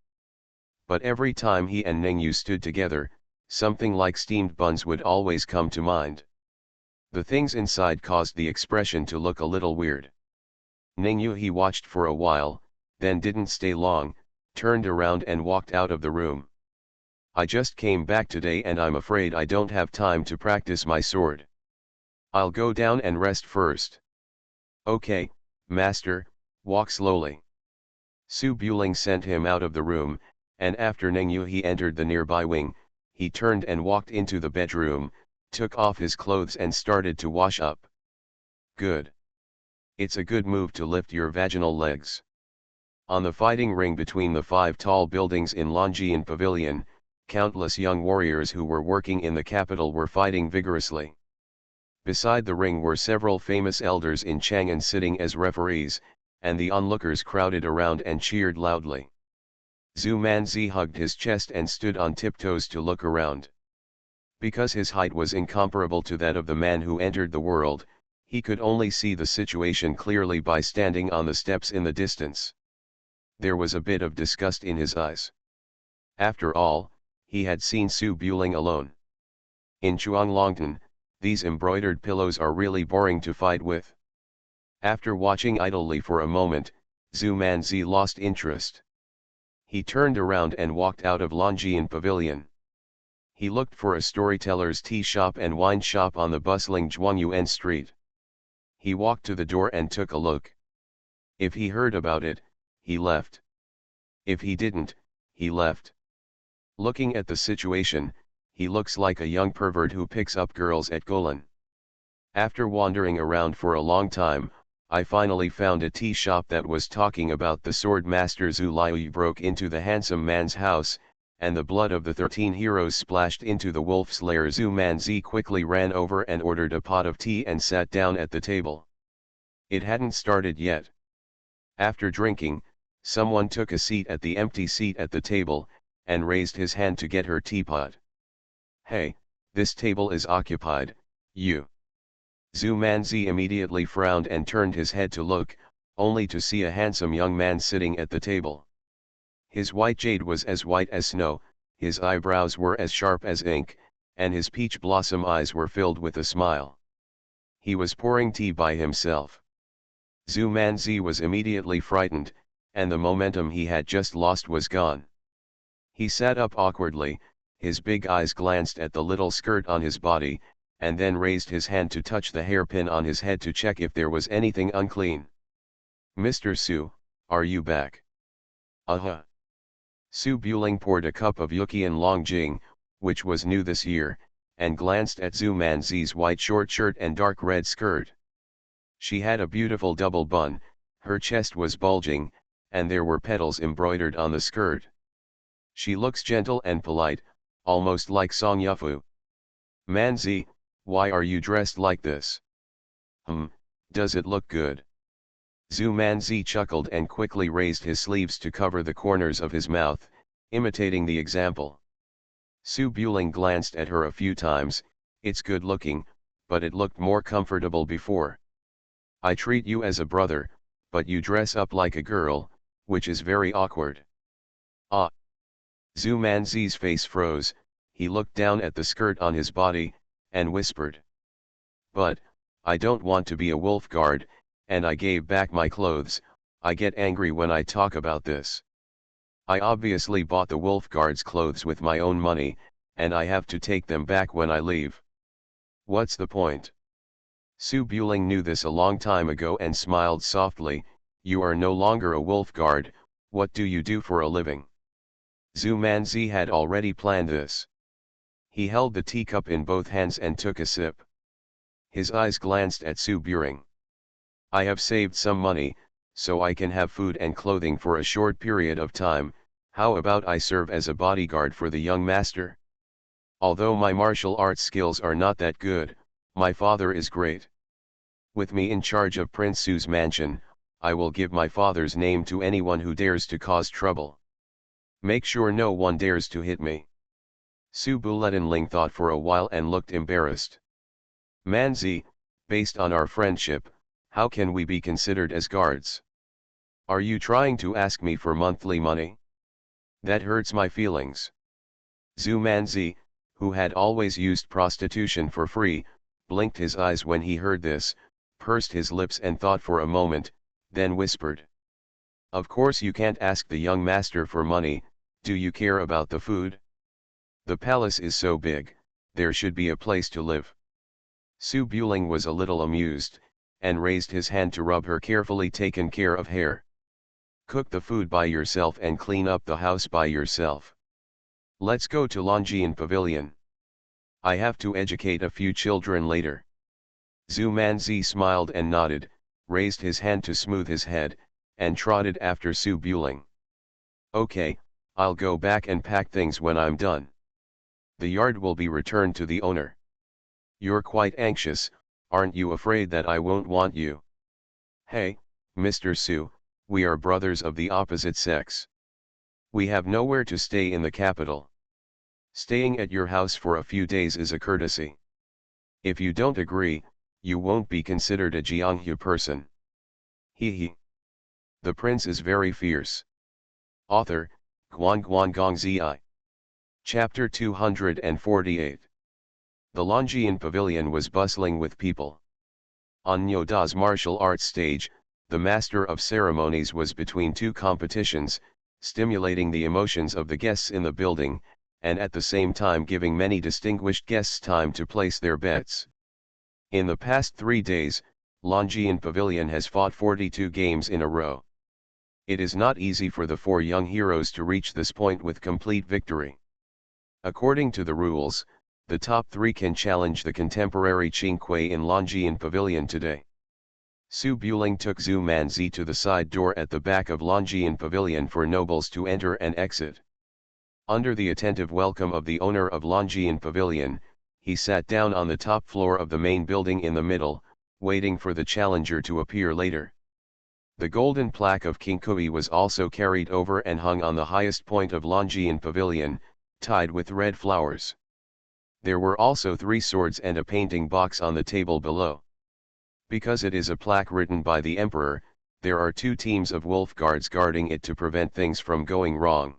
But every time he and Ning Yu stood together, something like steamed buns would always come to mind. The things inside caused the expression to look a little weird. Ning Yu watched for a while, then didn't stay long, turned around and walked out of the room. I just came back today and I'm afraid I don't have time to practice my sword. I'll go down and rest first. Okay, master, walk slowly. Su Buling sent him out of the room, and after Ning Yu entered the nearby wing, he turned and walked into the bedroom, took off his clothes and started to wash up. Good. It's a good move to lift your vaginal legs. On the fighting ring between the 5 tall buildings in Longjian Pavilion, countless young warriors who were working in the capital were fighting vigorously. Beside the ring were several famous elders in Chang'an sitting as referees, and the onlookers crowded around and cheered loudly. Zhu Manzi hugged his chest and stood on tiptoes to look around. Because his height was incomparable to that of the man who entered the world, he could only see the situation clearly by standing on the steps in the distance. There was a bit of disgust in his eyes. After all, he had seen Su Buling alone. In Chuanglongtan, these embroidered pillows are really boring to fight with. After watching idly for a moment, Zhu Manzi lost interest. He turned around and walked out of Longjian Pavilion. He looked for a storyteller's tea shop and wine shop on the bustling Zhuangyuan street. He walked to the door and took a look. If he heard about it, he left. If he didn't, he left. Looking at the situation, he looks like a young pervert who picks up girls at Golan. After wandering around for a long time, I finally found a tea shop that was talking about the sword master Zhu Liu broke into the handsome man's house, and the blood of the 13 heroes splashed into the wolf's lair. Zhu Manzi quickly ran over and ordered a pot of tea and sat down at the table. It hadn't started yet. After drinking, someone took a seat at the empty seat at the table, and raised his hand to get her teapot. "Hey, this table is occupied, you." Zhu Manzi immediately frowned and turned his head to look, only to see a handsome young man sitting at the table. His white jade was as white as snow, his eyebrows were as sharp as ink, and his peach blossom eyes were filled with a smile. He was pouring tea by himself. Zhu Manzi was immediately frightened, and the momentum he had just lost was gone. He sat up awkwardly, his big eyes glanced at the little skirt on his body, and then raised his hand to touch the hairpin on his head to check if there was anything unclean. "Mr. Su, are you back?" Su Buling poured a cup of Yukian Longjing, which was new this year, and glanced at Zhu Manzi's white short shirt and dark red skirt. She had a beautiful double bun, her chest was bulging, and there were petals embroidered on the skirt. She looks gentle and polite, almost like Song Yufu. "Manzi, why are you dressed like this?" Does it look good?" Zhu Manzi chuckled and quickly raised his sleeves to cover the corners of his mouth, imitating the example. Su Buling glanced at her a few times. "It's good looking, but it looked more comfortable before. I treat you as a brother, but you dress up like a girl, which is very awkward." "Ah." Zhu Manzi's face froze, he looked down at the skirt on his body, and whispered. "But, I don't want to be a wolf guard, and I gave back my clothes. I get angry when I talk about this. I obviously bought the wolf guard's clothes with my own money, and I have to take them back when I leave. What's the point?" Su Buling knew this a long time ago and smiled softly. "You are no longer a wolf guard. What do you do for a living?" Zhu Manzi had already planned this. He held the teacup in both hands and took a sip. His eyes glanced at Su Buring. "I have saved some money, so I can have food and clothing for a short period of time. How about I serve as a bodyguard for the young master? Although my martial arts skills are not that good, my father is great. With me in charge of Prince Su's mansion, I will give my father's name to anyone who dares to cause trouble. Make sure no one dares to hit me." Su Buletinling thought for a while and looked embarrassed. "Manzi, based on our friendship, how can we be considered as guards? Are you trying to ask me for monthly money? That hurts my feelings." Zhu Manzi, who had always used prostitution for free, blinked his eyes when he heard this, pursed his lips and thought for a moment, then whispered. "Of course you can't ask the young master for money. Do you care about the food? The palace is so big, there should be a place to live." Su Buling was a little amused, and raised his hand to rub her carefully taken care of hair. "Cook the food by yourself and clean up the house by yourself. Let's go to Longjian Pavilion. I have to educate a few children later." Zhu Manzi smiled and nodded, raised his hand to smooth his head, and trotted after Su Buling. "Okay, I'll go back and pack things when I'm done. The yard will be returned to the owner. You're quite anxious, aren't you? Afraid that I won't want you?" "Hey, Mr. Su, we are brothers of the opposite sex. We have nowhere to stay in the capital. Staying at your house for a few days is a courtesy. If you don't agree, you won't be considered a Jianghu person." He he. The prince is very fierce. Author, Guan Guan Gong Zi. Chapter 248. The Longyean Pavilion was bustling with people. On Nyoda's martial arts stage, the master of ceremonies was between two competitions, stimulating the emotions of the guests in the building, and at the same time giving many distinguished guests time to place their bets. In the past 3 days, Longyean Pavilion has fought 42 games in a row. It is not easy for the 4 young heroes to reach this point with complete victory. According to the rules, the top 3 can challenge the contemporary Qing Kui in Longyean Pavilion today. Su Buling took Zhu Manzi to the side door at the back of Longyean Pavilion for nobles to enter and exit. Under the attentive welcome of the owner of Longyean Pavilion, he sat down on the top floor of the main building in the middle, waiting for the challenger to appear later. The golden plaque of King Kui was also carried over and hung on the highest point of Longyean Pavilion, tied with red flowers. There were also 3 swords and a painting box on the table below. Because it is a plaque written by the emperor, there are 2 teams of wolf guards guarding it to prevent things from going wrong.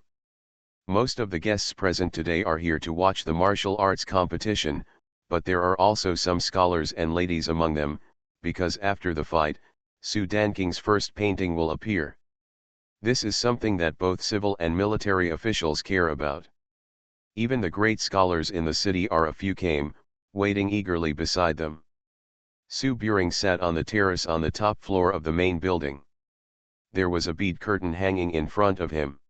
Most of the guests present today are here to watch the martial arts competition, but there are also some scholars and ladies among them, because after the fight, Su Danking's first painting will appear. This is something that both civil and military officials care about. Even the great scholars in the city are a few came, waiting eagerly beside them. Su Buring sat on the terrace on the top floor of the main building. There was a bead curtain hanging in front of him.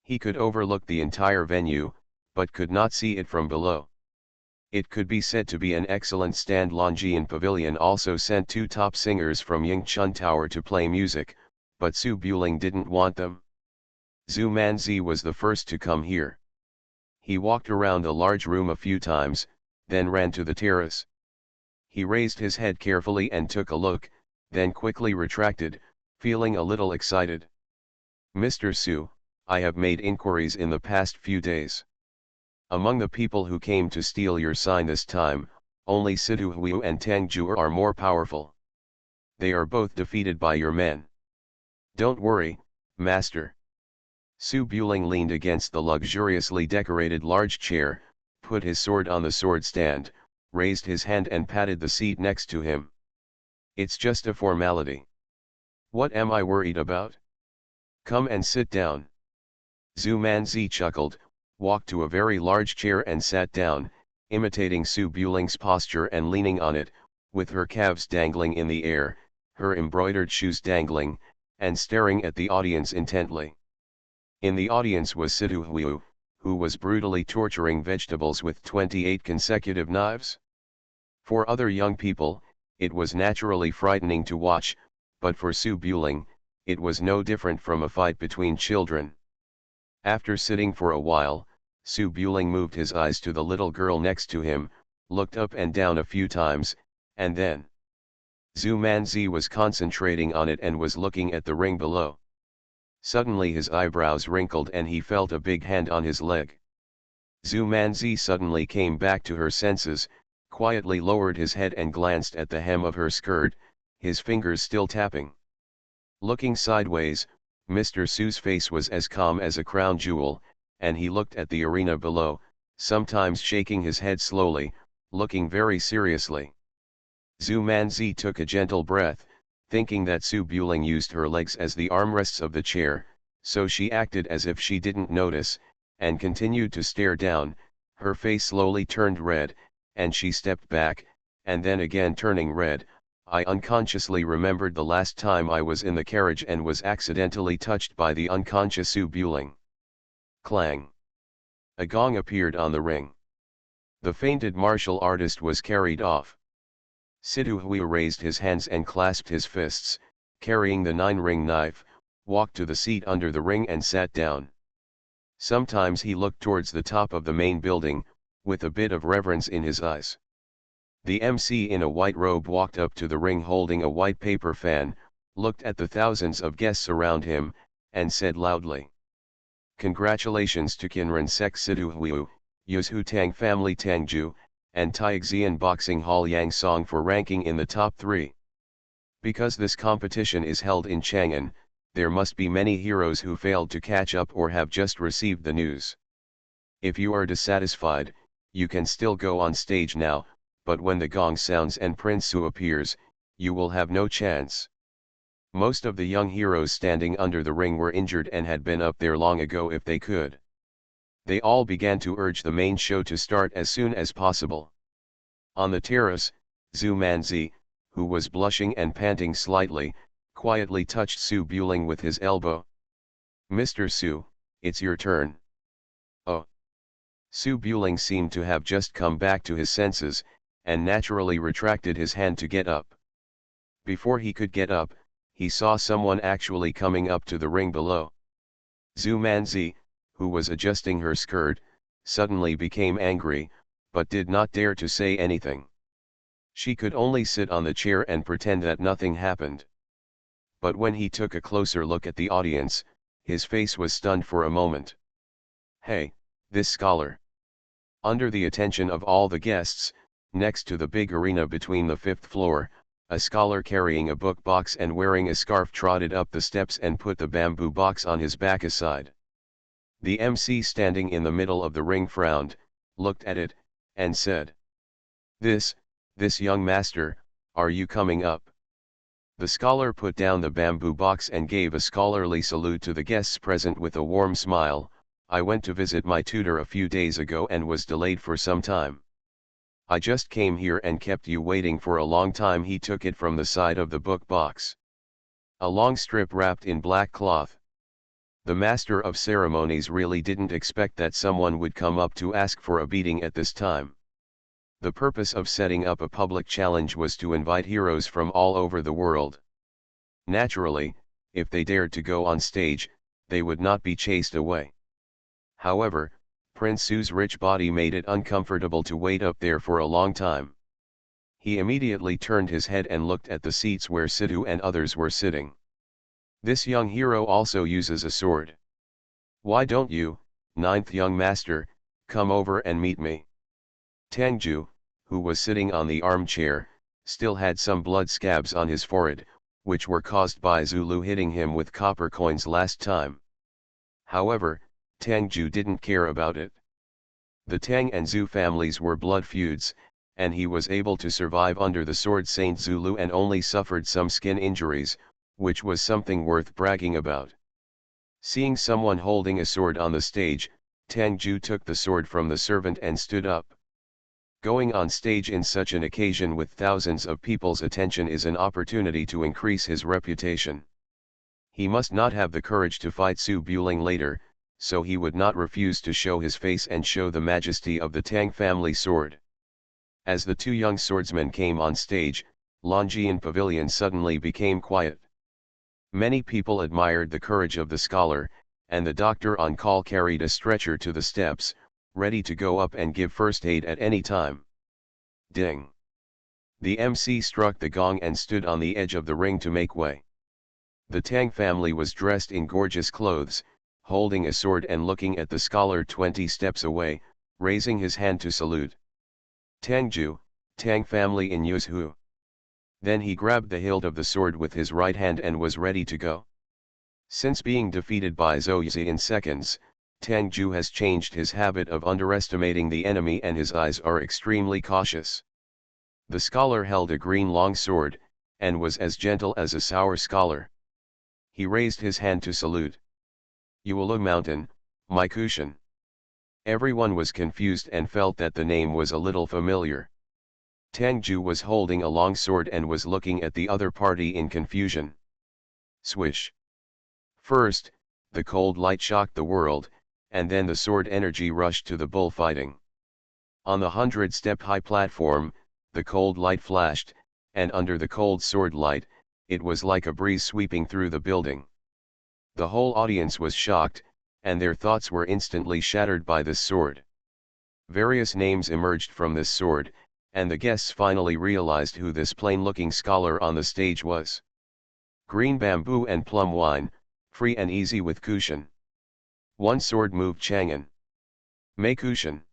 He could overlook the entire venue, but could not see it from below. It could be said to be an excellent stand. Longyean Pavilion also sent 2 top singers from Yingchun Tower to play music, but Su Buling didn't want them. Zhu Manzi was the first to come here. He walked around the large room a few times, then ran to the terrace. He raised his head carefully and took a look, then quickly retracted, feeling a little excited. "Mr. Su, I have made inquiries in the past few days. Among the people who came to steal your sign this time, only Sidu Huiyu and Tang Ju are more powerful. They are both defeated by your men. Don't worry, master." Su Buling leaned against the luxuriously decorated large chair, put his sword on the sword stand, raised his hand and patted the seat next to him. "It's just a formality. What am I worried about? Come and sit down." Zhu Manzi chuckled, walked to a very large chair and sat down, imitating Su Buling's posture and leaning on it, with her calves dangling in the air, her embroidered shoes dangling, and staring at the audience intently. In the audience was Sidu Huiyu, who was brutally torturing vegetables with 28 consecutive knives. For other young people, it was naturally frightening to watch, but for Su Buling, it was no different from a fight between children. After sitting for a while, Su Buling moved his eyes to the little girl next to him, looked up and down a few times, and then Zhu Manzi was concentrating on it and was looking at the ring below. Suddenly his eyebrows wrinkled and he felt a big hand on his leg. Zhu Manzi suddenly came back to her senses, quietly lowered his head and glanced at the hem of her skirt, his fingers still tapping. Looking sideways, Mr. Su's face was as calm as a crown jewel, and he looked at the arena below, sometimes shaking his head slowly, looking very seriously. Zhu Manzi took a gentle breath, thinking that Su Buling used her legs as the armrests of the chair, so she acted as if she didn't notice, and continued to stare down. Her face slowly turned red, and she stepped back, and then again turning red. "I unconsciously remembered the last time I was in the carriage and was accidentally touched by the unconscious Su Buling." Clang! A gong appeared on the ring. The fainted martial artist was carried off. Sidu Hui raised his hands and clasped his fists, carrying the 9-ring knife, walked to the seat under the ring and sat down. Sometimes he looked towards the top of the main building, with a bit of reverence in his eyes. The MC in a white robe walked up to the ring holding a white paper fan, looked at the thousands of guests around him, and said loudly, "Congratulations to Kinran Sek Sidu Huiyu, Yuzhu Tang family Tangju, and Taixian Boxing Hall Yang Song for ranking in the top 3. Because this competition is held in Chang'an, there must be many heroes who failed to catch up or have just received the news. If you are dissatisfied, you can still go on stage now, but when the gong sounds and Prince Su appears, you will have no chance. Most of the young heroes standing under the ring were injured and had been up there long ago if they could. They all began to urge the main show to start as soon as possible. On the terrace, Zhu Manzi, who was blushing and panting slightly, quietly touched Su Buling with his elbow. "Mr. Su, it's your turn." "Oh." Su Buling seemed to have just come back to his senses, and naturally retracted his hand to get up. Before he could get up, he saw someone actually coming up to the ring below. Zhu Manzi, who was adjusting her skirt, suddenly became angry, but did not dare to say anything. She could only sit on the chair and pretend that nothing happened. But when he took a closer look at the audience, his face was stunned for a moment. "Hey, this scholar." Under the attention of all the guests, next to the big arena between the fifth floor, a scholar carrying a book box and wearing a scarf trotted up the steps and put the bamboo box on his back aside. The MC standing in the middle of the ring frowned, looked at it, and said, This young master, are you coming up?" The scholar put down the bamboo box and gave a scholarly salute to the guests present with a warm smile. "I went to visit my tutor a few days ago and was delayed for some time. I just came here and kept you waiting for a long time." He took it from the side of the book box. A long strip wrapped in black cloth. The master of ceremonies really didn't expect that someone would come up to ask for a beating at this time. The purpose of setting up a public challenge was to invite heroes from all over the world. Naturally, if they dared to go on stage, they would not be chased away. However, Prince Su's rich body made it uncomfortable to wait up there for a long time. He immediately turned his head and looked at the seats where Sidhu and others were sitting. This young hero also uses a sword. "Why don't you, ninth young master, come over and meet me?" Tangju, who was sitting on the armchair, still had some blood scabs on his forehead, which were caused by Zulu hitting him with copper coins last time. However, Tangju didn't care about it. The Tang and Zhu families were blood feuds, and he was able to survive under the sword Saint Zulu and only suffered some skin injuries, which was something worth bragging about. Seeing someone holding a sword on the stage, Tangju took the sword from the servant and stood up. Going on stage in such an occasion with thousands of people's attention is an opportunity to increase his reputation. He must not have the courage to fight Su Buling later, so he would not refuse to show his face and show the majesty of the Tang family sword. As the two young swordsmen came on stage, Longjian Pavilion suddenly became quiet. Many people admired the courage of the scholar, and the doctor on call carried a stretcher to the steps, ready to go up and give first aid at any time. Ding! The MC struck the gong and stood on the edge of the ring to make way. The Tang family was dressed in gorgeous clothes, holding a sword and looking at the scholar 20 steps away, raising his hand to salute. "Tangju, Tang family in Yuzhu." Then he grabbed the hilt of the sword with his right hand and was ready to go. Since being defeated by Zhouzi in seconds, Tangju has changed his habit of underestimating the enemy and his eyes are extremely cautious. The scholar held a green long sword, and was as gentle as a sour scholar. He raised his hand to salute. "Yuelu Mountain, my Kushan." Everyone was confused and felt that the name was a little familiar. Tangju was holding a long sword and was looking at the other party in confusion. Swish! First, the cold light shocked the world, and then the sword energy rushed to the bullfighting. On the 100-step-high platform, the cold light flashed, and under the cold sword light, it was like a breeze sweeping through the building. The whole audience was shocked, and their thoughts were instantly shattered by this sword. Various names emerged from this sword, and the guests finally realized who this plain-looking scholar on the stage was. Green bamboo and plum wine, free and easy with Kushan. One sword moved Chang'an. Mei Kushan.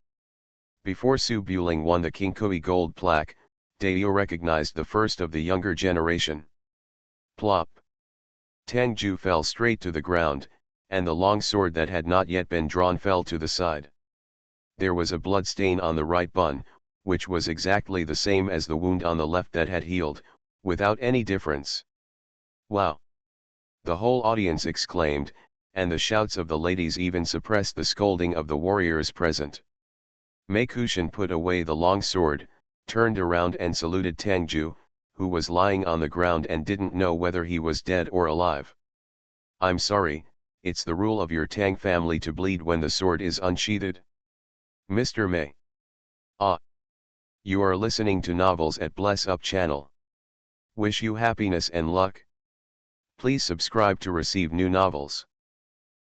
Before Su Buling won the Kinkui gold plaque, Dayo recognized the first of the younger generation. Plop! Tangju fell straight to the ground, and the long sword that had not yet been drawn fell to the side. There was a blood stain on the right bun, which was exactly the same as the wound on the left that had healed, without any difference. Wow! The whole audience exclaimed, and the shouts of the ladies even suppressed the scolding of the warriors present. Mei Kushan put away the long sword, turned around and saluted Tangju, who was lying on the ground and didn't know whether he was dead or alive. "I'm sorry, it's the rule of your Tang family to bleed when the sword is unsheathed. Mr. Mei. Ah. You are listening to Novels at Bless Up channel. Wish you happiness and luck. Please subscribe to receive new novels.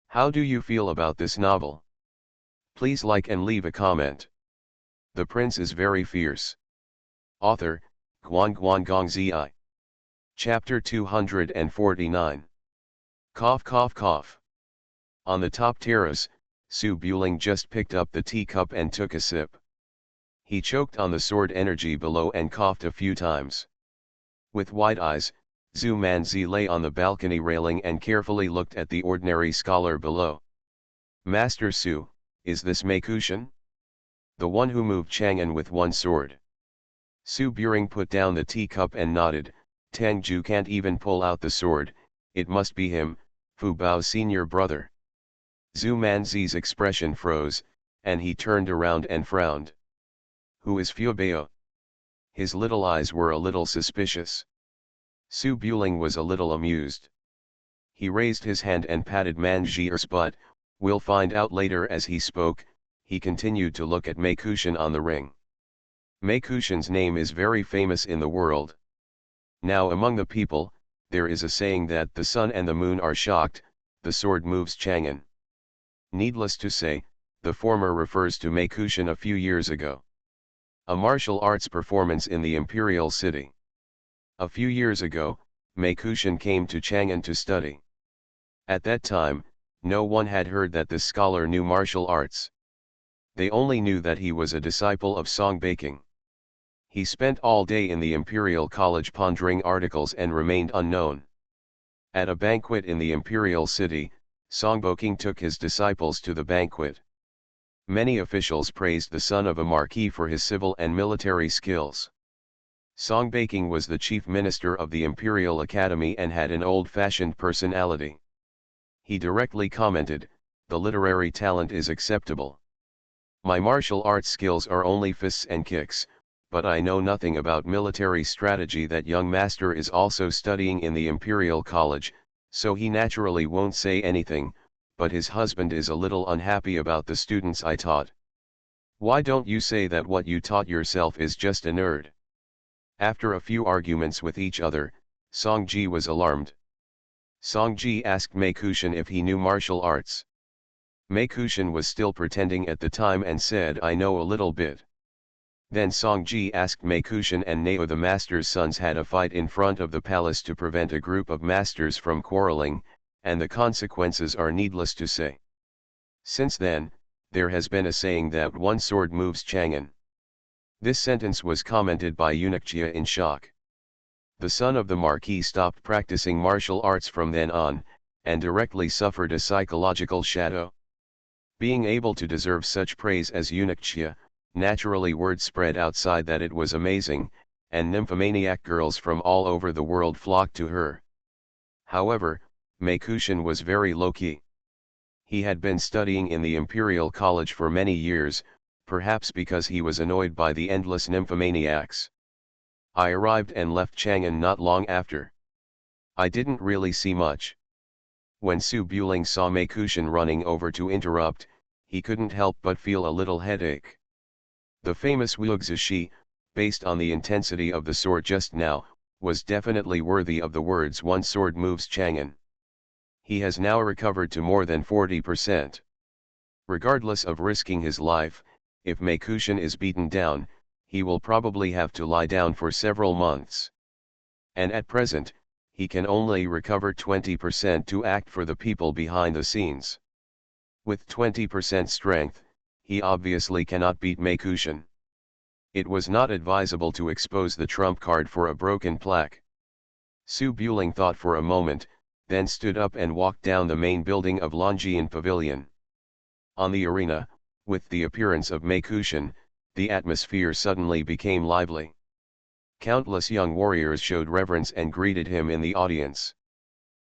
How do you feel about this novel? Please like and leave a comment. The prince is very fierce. Author, Guan Zi. Chapter 249. Cough cough cough. On the top terrace, Su Buling just picked up the teacup and took a sip. He choked on the sword energy below and coughed a few times. With wide eyes, Zhu Manzi lay on the balcony railing and carefully looked at the ordinary scholar below. "Master Su, is this Mei Kushan? The one who moved Chang'an with one sword?" Su Buring put down the teacup and nodded. "Tangju can't even pull out the sword, it must be him, Fu Bao's senior brother." Zhu Manzi's expression froze, and he turned around and frowned. "Who is Fu Bao?" His little eyes were a little suspicious. Su Buling was a little amused. He raised his hand and patted Manjier's butt. "We'll find out later." As he spoke, he continued to look at Mei Kushan on the ring. Mei Kushan's name is very famous in the world. Now among the people, there is a saying that the sun and the moon are shocked, the sword moves Chang'an. Needless to say, the former refers to Mei Kushan a few years ago. A martial arts performance in the imperial city. A few years ago, Mei Kushan came to Chang'an to study. At that time, no one had heard that this scholar knew martial arts. They only knew that he was a disciple of song baking. He spent all day in the Imperial College pondering articles and remained unknown. At a banquet in the imperial city, Songboking took his disciples to the banquet. Many officials praised the son of a marquis for his civil and military skills. Songbaking was the chief minister of the Imperial Academy and had an old-fashioned personality. He directly commented, "The literary talent is acceptable. My martial arts skills are only fists and kicks, but I know nothing about military strategy." That young master is also studying in the Imperial College, so he naturally won't say anything, but his husband is a little unhappy about the students I taught. "Why don't you say that what you taught yourself is just a nerd?" After a few arguments with each other, Songji was alarmed. Songji asked Mei Kushan if he knew martial arts. Mei Kushan was still pretending at the time and said, "I know a little bit." Then Songji asked Mei Kushan and Nao, the master's sons, had a fight in front of the palace to prevent a group of masters from quarreling, and the consequences are needless to say. Since then, there has been a saying that one sword moves Chang'an. This sentence was commented by Eunuchia in shock. The son of the marquis stopped practicing martial arts from then on, and directly suffered a psychological shadow. Being able to deserve such praise as Eunuchia, naturally word spread outside that it was amazing, and nymphomaniac girls from all over the world flocked to her. However, Mei Kushan was very low-key. He had been studying in the Imperial College for many years, perhaps because he was annoyed by the endless nymphomaniacs. "I arrived and left Chang'an not long after. I didn't really see much." When Su Buling saw Mei Kushan running over to interrupt, he couldn't help but feel a little headache. The famous Wuxi, based on the intensity of the sword just now, was definitely worthy of the words "one sword moves Chang'an." He has now recovered to more than 40%. Regardless of risking his life, if Mei Kushan is beaten down, he will probably have to lie down for several months. And at present, he can only recover 20% to act for the people behind the scenes. With 20% strength, he obviously cannot beat Mei Kushan. It was not advisable to expose the trump card for a broken plaque. Su Buling thought for a moment, then stood up and walked down the main building of Longjian Pavilion. On the arena, With the appearance of Meikushin, the atmosphere suddenly became lively. Countless young warriors showed reverence and greeted him in the audience.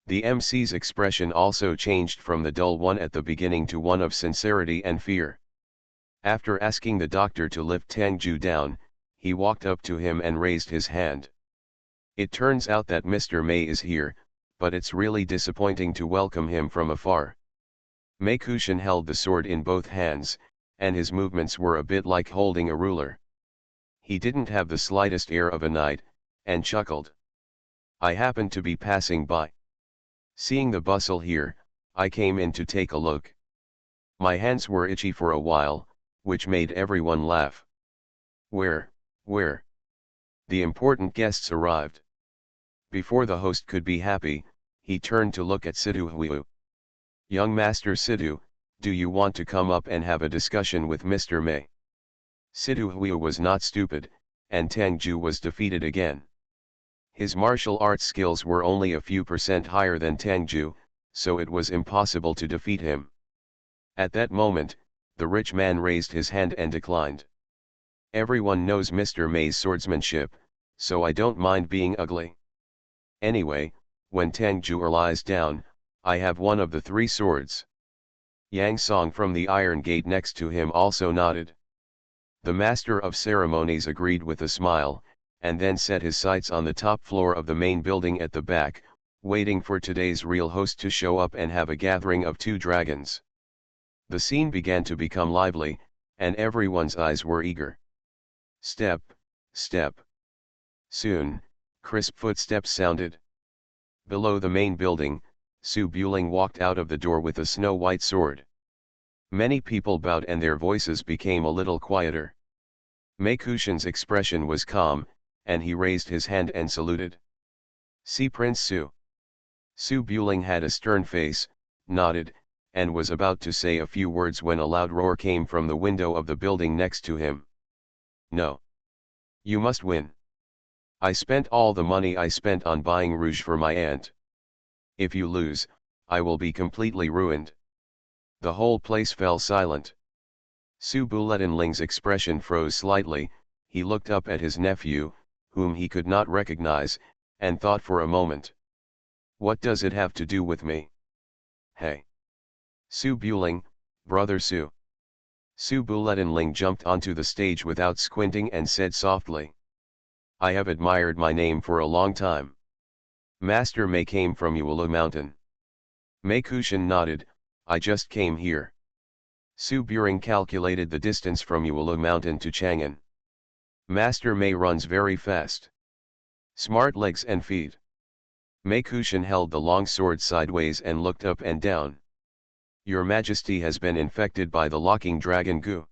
The MC's expression also changed from the dull one at the beginning to one of sincerity and fear. After asking the doctor to lift Tangju down, he walked up to him and raised his hand. It turns out that Mr. Mei is here, but it's really disappointing to welcome him from afar. Meikushin held the sword in both hands, and his movements were a bit like holding a ruler. He didn't have the slightest air of a knight, and chuckled. I happened to be passing by. Seeing the bustle here, I came in to take a look. My hands were itchy for a while, which made everyone laugh. Where? The important guests arrived. Before the host could be happy, he turned to look at Sidhu Huiyu. Young Master Sidhu, do you want to come up and have a discussion with Mr. Mei? Sidhu Huiyu was not stupid, and Tangju was defeated again. His martial arts skills were only a few % higher than Tangju, so it was impossible to defeat him. At that moment, the rich man raised his hand and declined. Everyone knows Mr. Mei's swordsmanship, so I don't mind being ugly. Anyway, when Tangju lies down, I have one of the 3 swords. Yang Song from the iron gate next to him also nodded. The master of ceremonies agreed with a smile, and then set his sights on the top floor of the main building at the back, waiting for today's real host to show up and have a gathering of 2 dragons. The scene began to become lively, and everyone's eyes were eager. Step, step. Soon, crisp footsteps sounded. Below the main building, Su Buling walked out of the door with a snow-white sword. Many people bowed and their voices became a little quieter. Meikushin's expression was calm, and he raised his hand and saluted. See Prince Su. Su Buling had a stern face, nodded, and was about to say a few words when a loud roar came from the window of the building next to him. No. You must win. I spent all the money I spent on buying rouge for my aunt. If you lose, I will be completely ruined. The whole place fell silent. Su Buletinling's expression froze slightly, he looked up at his nephew, whom he could not recognize, and thought for a moment. What does it have to do with me? Hey! Su Buling, brother Su. Su Buletinling jumped onto the stage without squinting and said softly. I have admired my name for a long time. Master Mei came from Yuelu Mountain. Meikushin nodded, I just came here. Su Buring calculated the distance from Yuelu Mountain to Chang'an. Master Mei runs very fast. Smart legs and feet. Meikushin held the long sword sideways and looked up and down. Your Majesty has been infected by the locking dragon goo.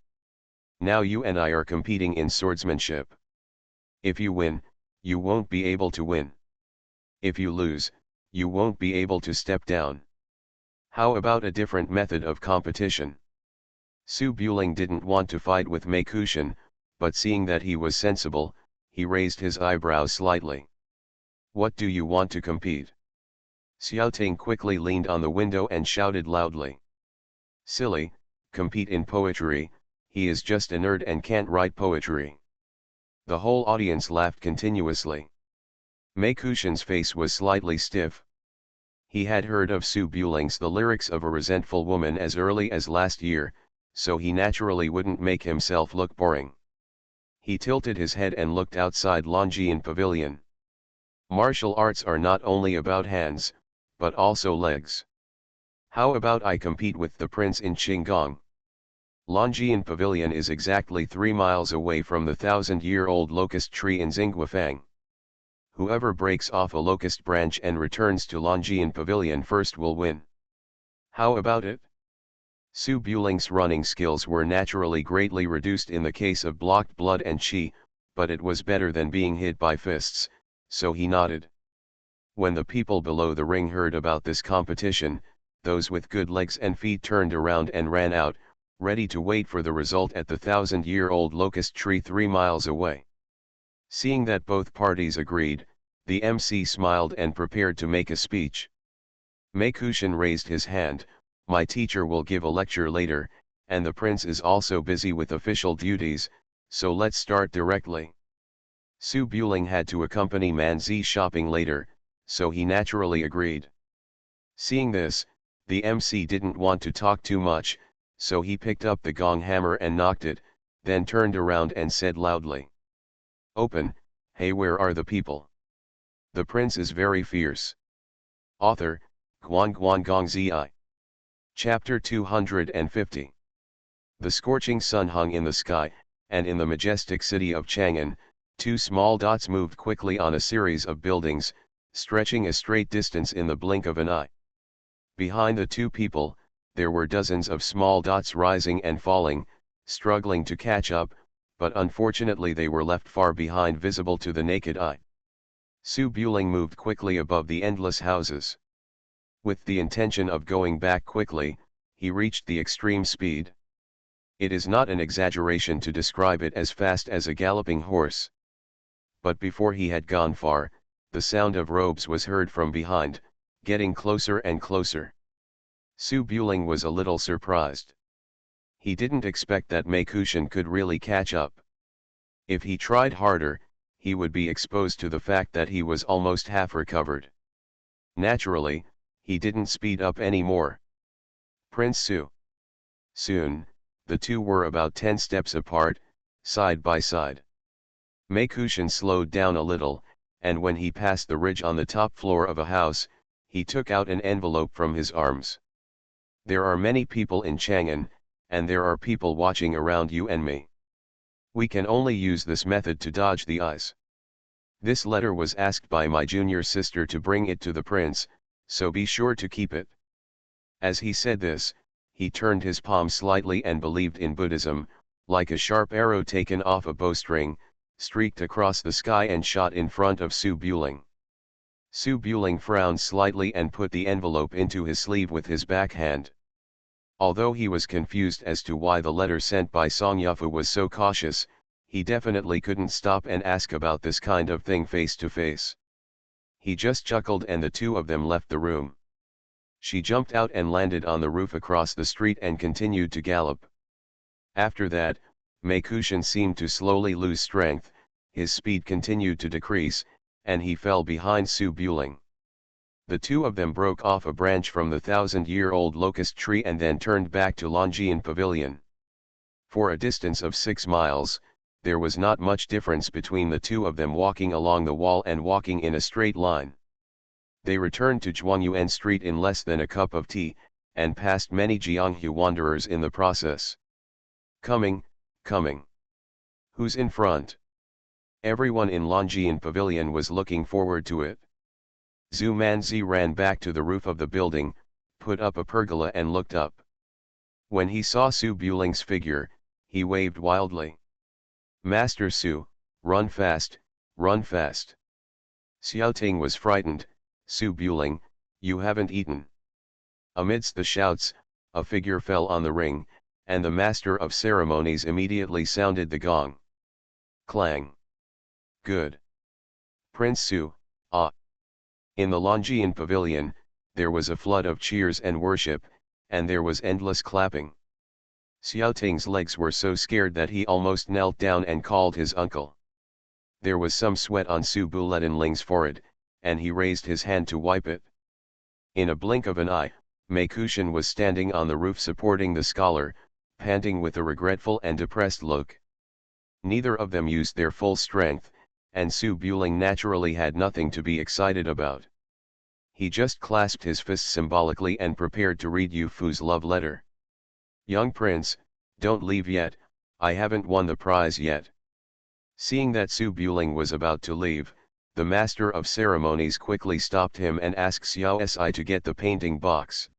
Now you and I are competing in swordsmanship. If you win, you won't be able to win. If you lose, you won't be able to step down. How about a different method of competition? Su Buling didn't want to fight with Meikushin, but seeing that he was sensible, he raised his eyebrows slightly. What do you want to compete? Xiaoting quickly leaned on the window and shouted loudly. Silly, compete in poetry, he is just a nerd and can't write poetry. The whole audience laughed continuously. Meikushin's face was slightly stiff. He had heard of Su Buling's The Lyrics of a Resentful Woman as early as last year, so he naturally wouldn't make himself look boring. He tilted his head and looked outside Longjian Pavilion. Martial arts are not only about hands, but also legs. How about I compete with the prince in Qinggong? Longjian Pavilion is exactly 3 miles away from the 1,000-year-old locust tree in Xinguofang. Whoever breaks off a locust branch and returns to Longjian Pavilion first will win. How about it? Su Buling's running skills were naturally greatly reduced in the case of blocked blood and qi, but it was better than being hit by fists, so he nodded. When the people below the ring heard about this competition, those with good legs and feet turned around and ran out, ready to wait for the result at the 1,000-year-old locust tree 3 miles away. Seeing that both parties agreed, the MC smiled and prepared to make a speech. Meikushin raised his hand, my teacher will give a lecture later, and the prince is also busy with official duties, so let's start directly. Su Buling had to accompany Man Zi shopping later, so he naturally agreed. Seeing this, the MC didn't want to talk too much, so he picked up the gong hammer and knocked it, then turned around and said loudly, "Open, hey, where are the people? The prince is very fierce." Author, Guan Guan Gong Zi. Chapter 250. The scorching sun hung in the sky, and in the majestic city of Chang'an, two small dots moved quickly on a series of buildings, stretching a straight distance in the blink of an eye. Behind the two people, there were dozens of small dots rising and falling, struggling to catch up, but unfortunately they were left far behind, visible to the naked eye. Su Buling moved quickly above the endless houses. With the intention of going back quickly, he reached the extreme speed. It is not an exaggeration to describe it as fast as a galloping horse. But before he had gone far, the sound of robes was heard from behind, getting closer and closer. Su Buling was a little surprised. He didn't expect that Mei Kushan could really catch up. If he tried harder, he would be exposed to the fact that he was almost half recovered. Naturally, he didn't speed up anymore. Prince Su. Soon, the two were about 10 steps apart, side by side. Mei Kushan slowed down a little, and when he passed the ridge on the top floor of a house, he took out an envelope from his arms. "There are many people in Chang'an, and there are people watching around you and me. We can only use this method to dodge the eyes. This letter was asked by my junior sister to bring it to the prince, so be sure to keep it." As he said this, he turned his palm slightly and believed in Buddhism, like a sharp arrow taken off a bowstring, streaked across the sky and shot in front of Su Buling. Su Buling frowned slightly and put the envelope into his sleeve with his back hand. Although he was confused as to why the letter sent by Song Yufu was so cautious, he definitely couldn't stop and ask about this kind of thing face to face. He just chuckled and the two of them left the room. She jumped out and landed on the roof across the street and continued to gallop. After that, Mei Kushan seemed to slowly lose strength, his speed continued to decrease, and he fell behind Su Buling. The two of them broke off a branch from the 1,000-year-old locust tree and then turned back to Longjian Pavilion. For a distance of 6 miles, there was not much difference between the two of them walking along the wall and walking in a straight line. They returned to Zhuangyuan Street in less than a cup of tea, and passed many Jianghu wanderers in the process. Coming. Who's in front? Everyone in Longjian Pavilion was looking forward to it. Zhu Manzi ran back to the roof of the building, put up a pergola and looked up. When he saw Su Buling's figure, he waved wildly. "Master Su, run fast, run fast." Xiaoting was frightened. "Su Buling, you haven't eaten." Amidst the shouts, a figure fell on the ring, and the master of ceremonies immediately sounded the gong. Clang. "Good. Prince Su, ah." In the Longjian Pavilion, there was a flood of cheers and worship, and there was endless clapping. Xiaoting's legs were so scared that he almost knelt down and called his uncle. There was some sweat on Su Bulenling's forehead, and he raised his hand to wipe it. In a blink of an eye, Mei Kushan was standing on the roof supporting the scholar, panting with a regretful and depressed look. Neither of them used their full strength, and Su Buling naturally had nothing to be excited about. He just clasped his fists symbolically and prepared to read Yu Fu's love letter. "Young prince, don't leave yet, I haven't won the prize yet." Seeing that Su Buling was about to leave, the master of ceremonies quickly stopped him and asked Xiao Si to get the painting box.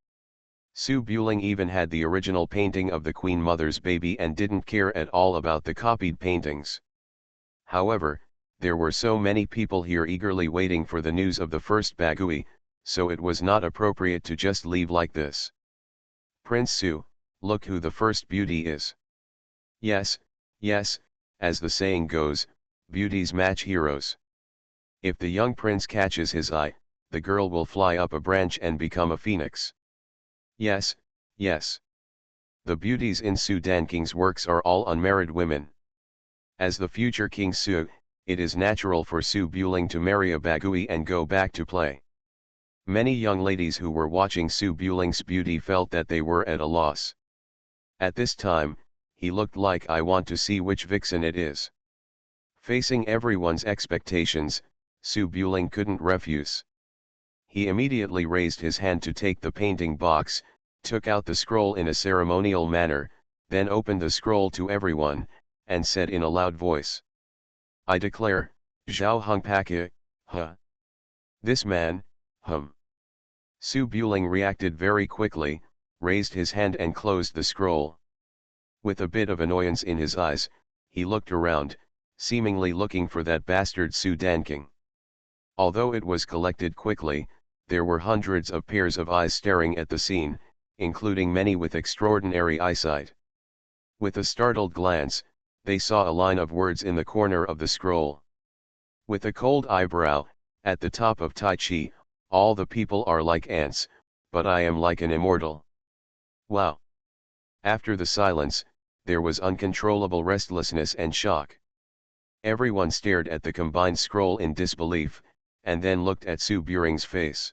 Su Buling even had the original painting of the Queen Mother's baby and didn't care at all about the copied paintings. However, there were so many people here eagerly waiting for the news of the first Bagui, so it was not appropriate to just leave like this. "Prince Su, look who the first beauty is." Yes, as the saying goes, beauties match heroes. If the young prince catches his eye, the girl will fly up a branch and become a phoenix. Yes. The beauties in Su Danking's works are all unmarried women. As the future King Su, it is natural for Su Buling to marry a Bagui and go back to play. Many young ladies who were watching Su Buling's beauty felt that they were at a loss. At this time, he looked like I want to see which vixen it is. Facing everyone's expectations, Su Buling couldn't refuse. He immediately raised his hand to take the painting box, took out the scroll in a ceremonial manner, then opened the scroll to everyone, and said in a loud voice, "I declare, Zhao Hong Paka, huh? This man, Su Buling reacted very quickly, raised his hand and closed the scroll. With a bit of annoyance in his eyes, he looked around, seemingly looking for that bastard Su Danking. Although it was collected quickly, there were hundreds of pairs of eyes staring at the scene, including many with extraordinary eyesight. With a startled glance, they saw a line of words in the corner of the scroll. With a cold eyebrow, at the top of Tai Chi, all the people are like ants, but I am like an immortal. Wow! After the silence, there was uncontrollable restlessness and shock. Everyone stared at the combined scroll in disbelief, and then looked at Su Buling's face.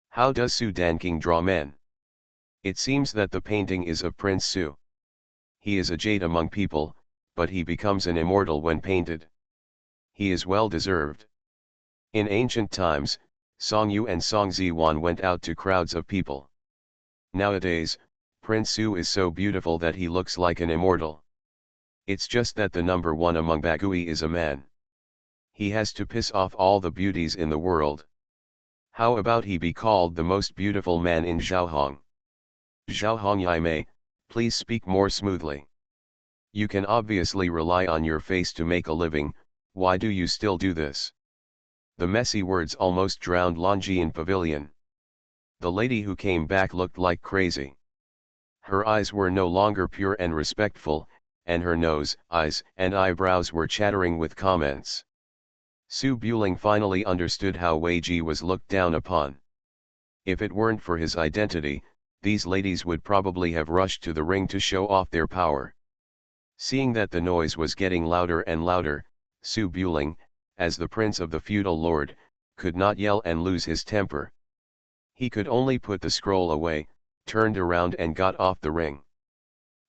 How does Su Danking draw men? It seems that the painting is of Prince Su. He is a jade among people, but he becomes an immortal when painted. He is well deserved. In ancient times, Song Yu and Song Ziwan went out to crowds of people. Nowadays, Prince Su is so beautiful that he looks like an immortal. It's just that the number one among Bagui is a man. He has to piss off all the beauties in the world. How about he be called the most beautiful man in Zhaohong? Zhaohong Yaimei, please speak more smoothly. You can obviously rely on your face to make a living, why do you still do this? The messy words almost drowned Longjian Pavilion. The lady who came back looked like crazy. Her eyes were no longer pure and respectful, and her nose, eyes, and eyebrows were chattering with comments. Su Buling finally understood how Wei Ji was looked down upon. If it weren't for his identity, these ladies would probably have rushed to the ring to show off their power. Seeing that the noise was getting louder and louder, Su Buling, as the prince of the feudal lord, could not yell and lose his temper. He could only put the scroll away, turned around and got off the ring.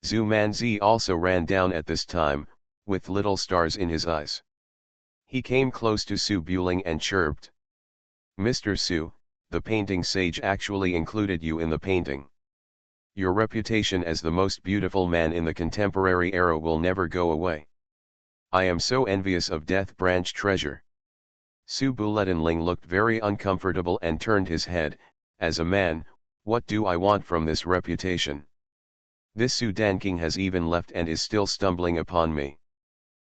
Zhu Manzi also ran down at this time, with little stars in his eyes. He came close to Su Buling and chirped. "Mr. Su, the painting sage actually included you in the painting. Your reputation as the most beautiful man in the contemporary era will never go away. I am so envious of Death Branch Treasure." Su Buletinling looked very uncomfortable and turned his head. As a man, what do I want from this reputation? This Su Danking has even left and is still stumbling upon me.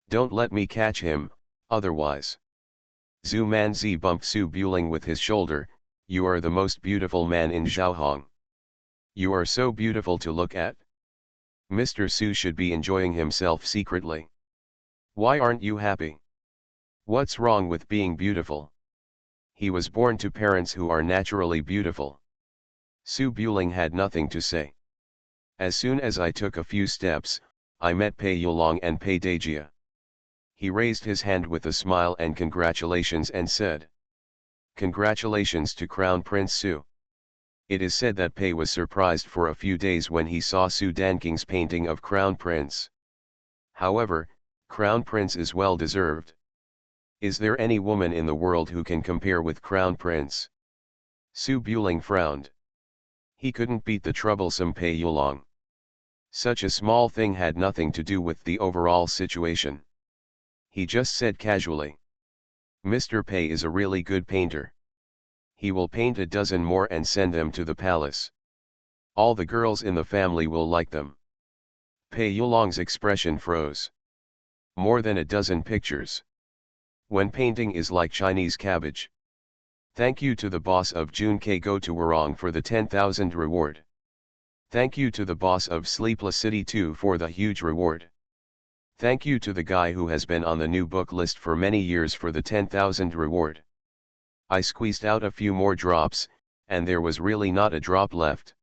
Don't let me catch him, otherwise. Zhu Manzi bumped Su Buling with his shoulder. You are the most beautiful man in Zhaohong. You are so beautiful to look at. Mr. Su should be enjoying himself secretly. Why aren't you happy? What's wrong with being beautiful? He was born to parents who are naturally beautiful. Su Buling had nothing to say. As soon as I took a few steps, I met Pei Yulong and Pei Dejia. He raised his hand with a smile and congratulations and said, "Congratulations to Crown Prince Su." It is said that Pei was surprised for a few days when he saw Su Danking's painting of Crown Prince. However, Crown Prince is well deserved. Is there any woman in the world who can compare with Crown Prince? Su Buling frowned. He couldn't beat the troublesome Pei Yulong. Such a small thing had nothing to do with the overall situation. He just said casually, "Mr. Pei is a really good painter. He will paint a dozen more and send them to the palace. All the girls in the family will like them." Pei Yulong's expression froze. More than a dozen pictures. When painting is like Chinese cabbage. Thank you to the boss of Jun K Go to Warong for the 10,000 reward. Thank you to the boss of Sleepless City 2 for the huge reward. Thank you to the guy who has been on the new book list for many years for the 10,000 reward. I squeezed out a few more drops, and there was really not a drop left.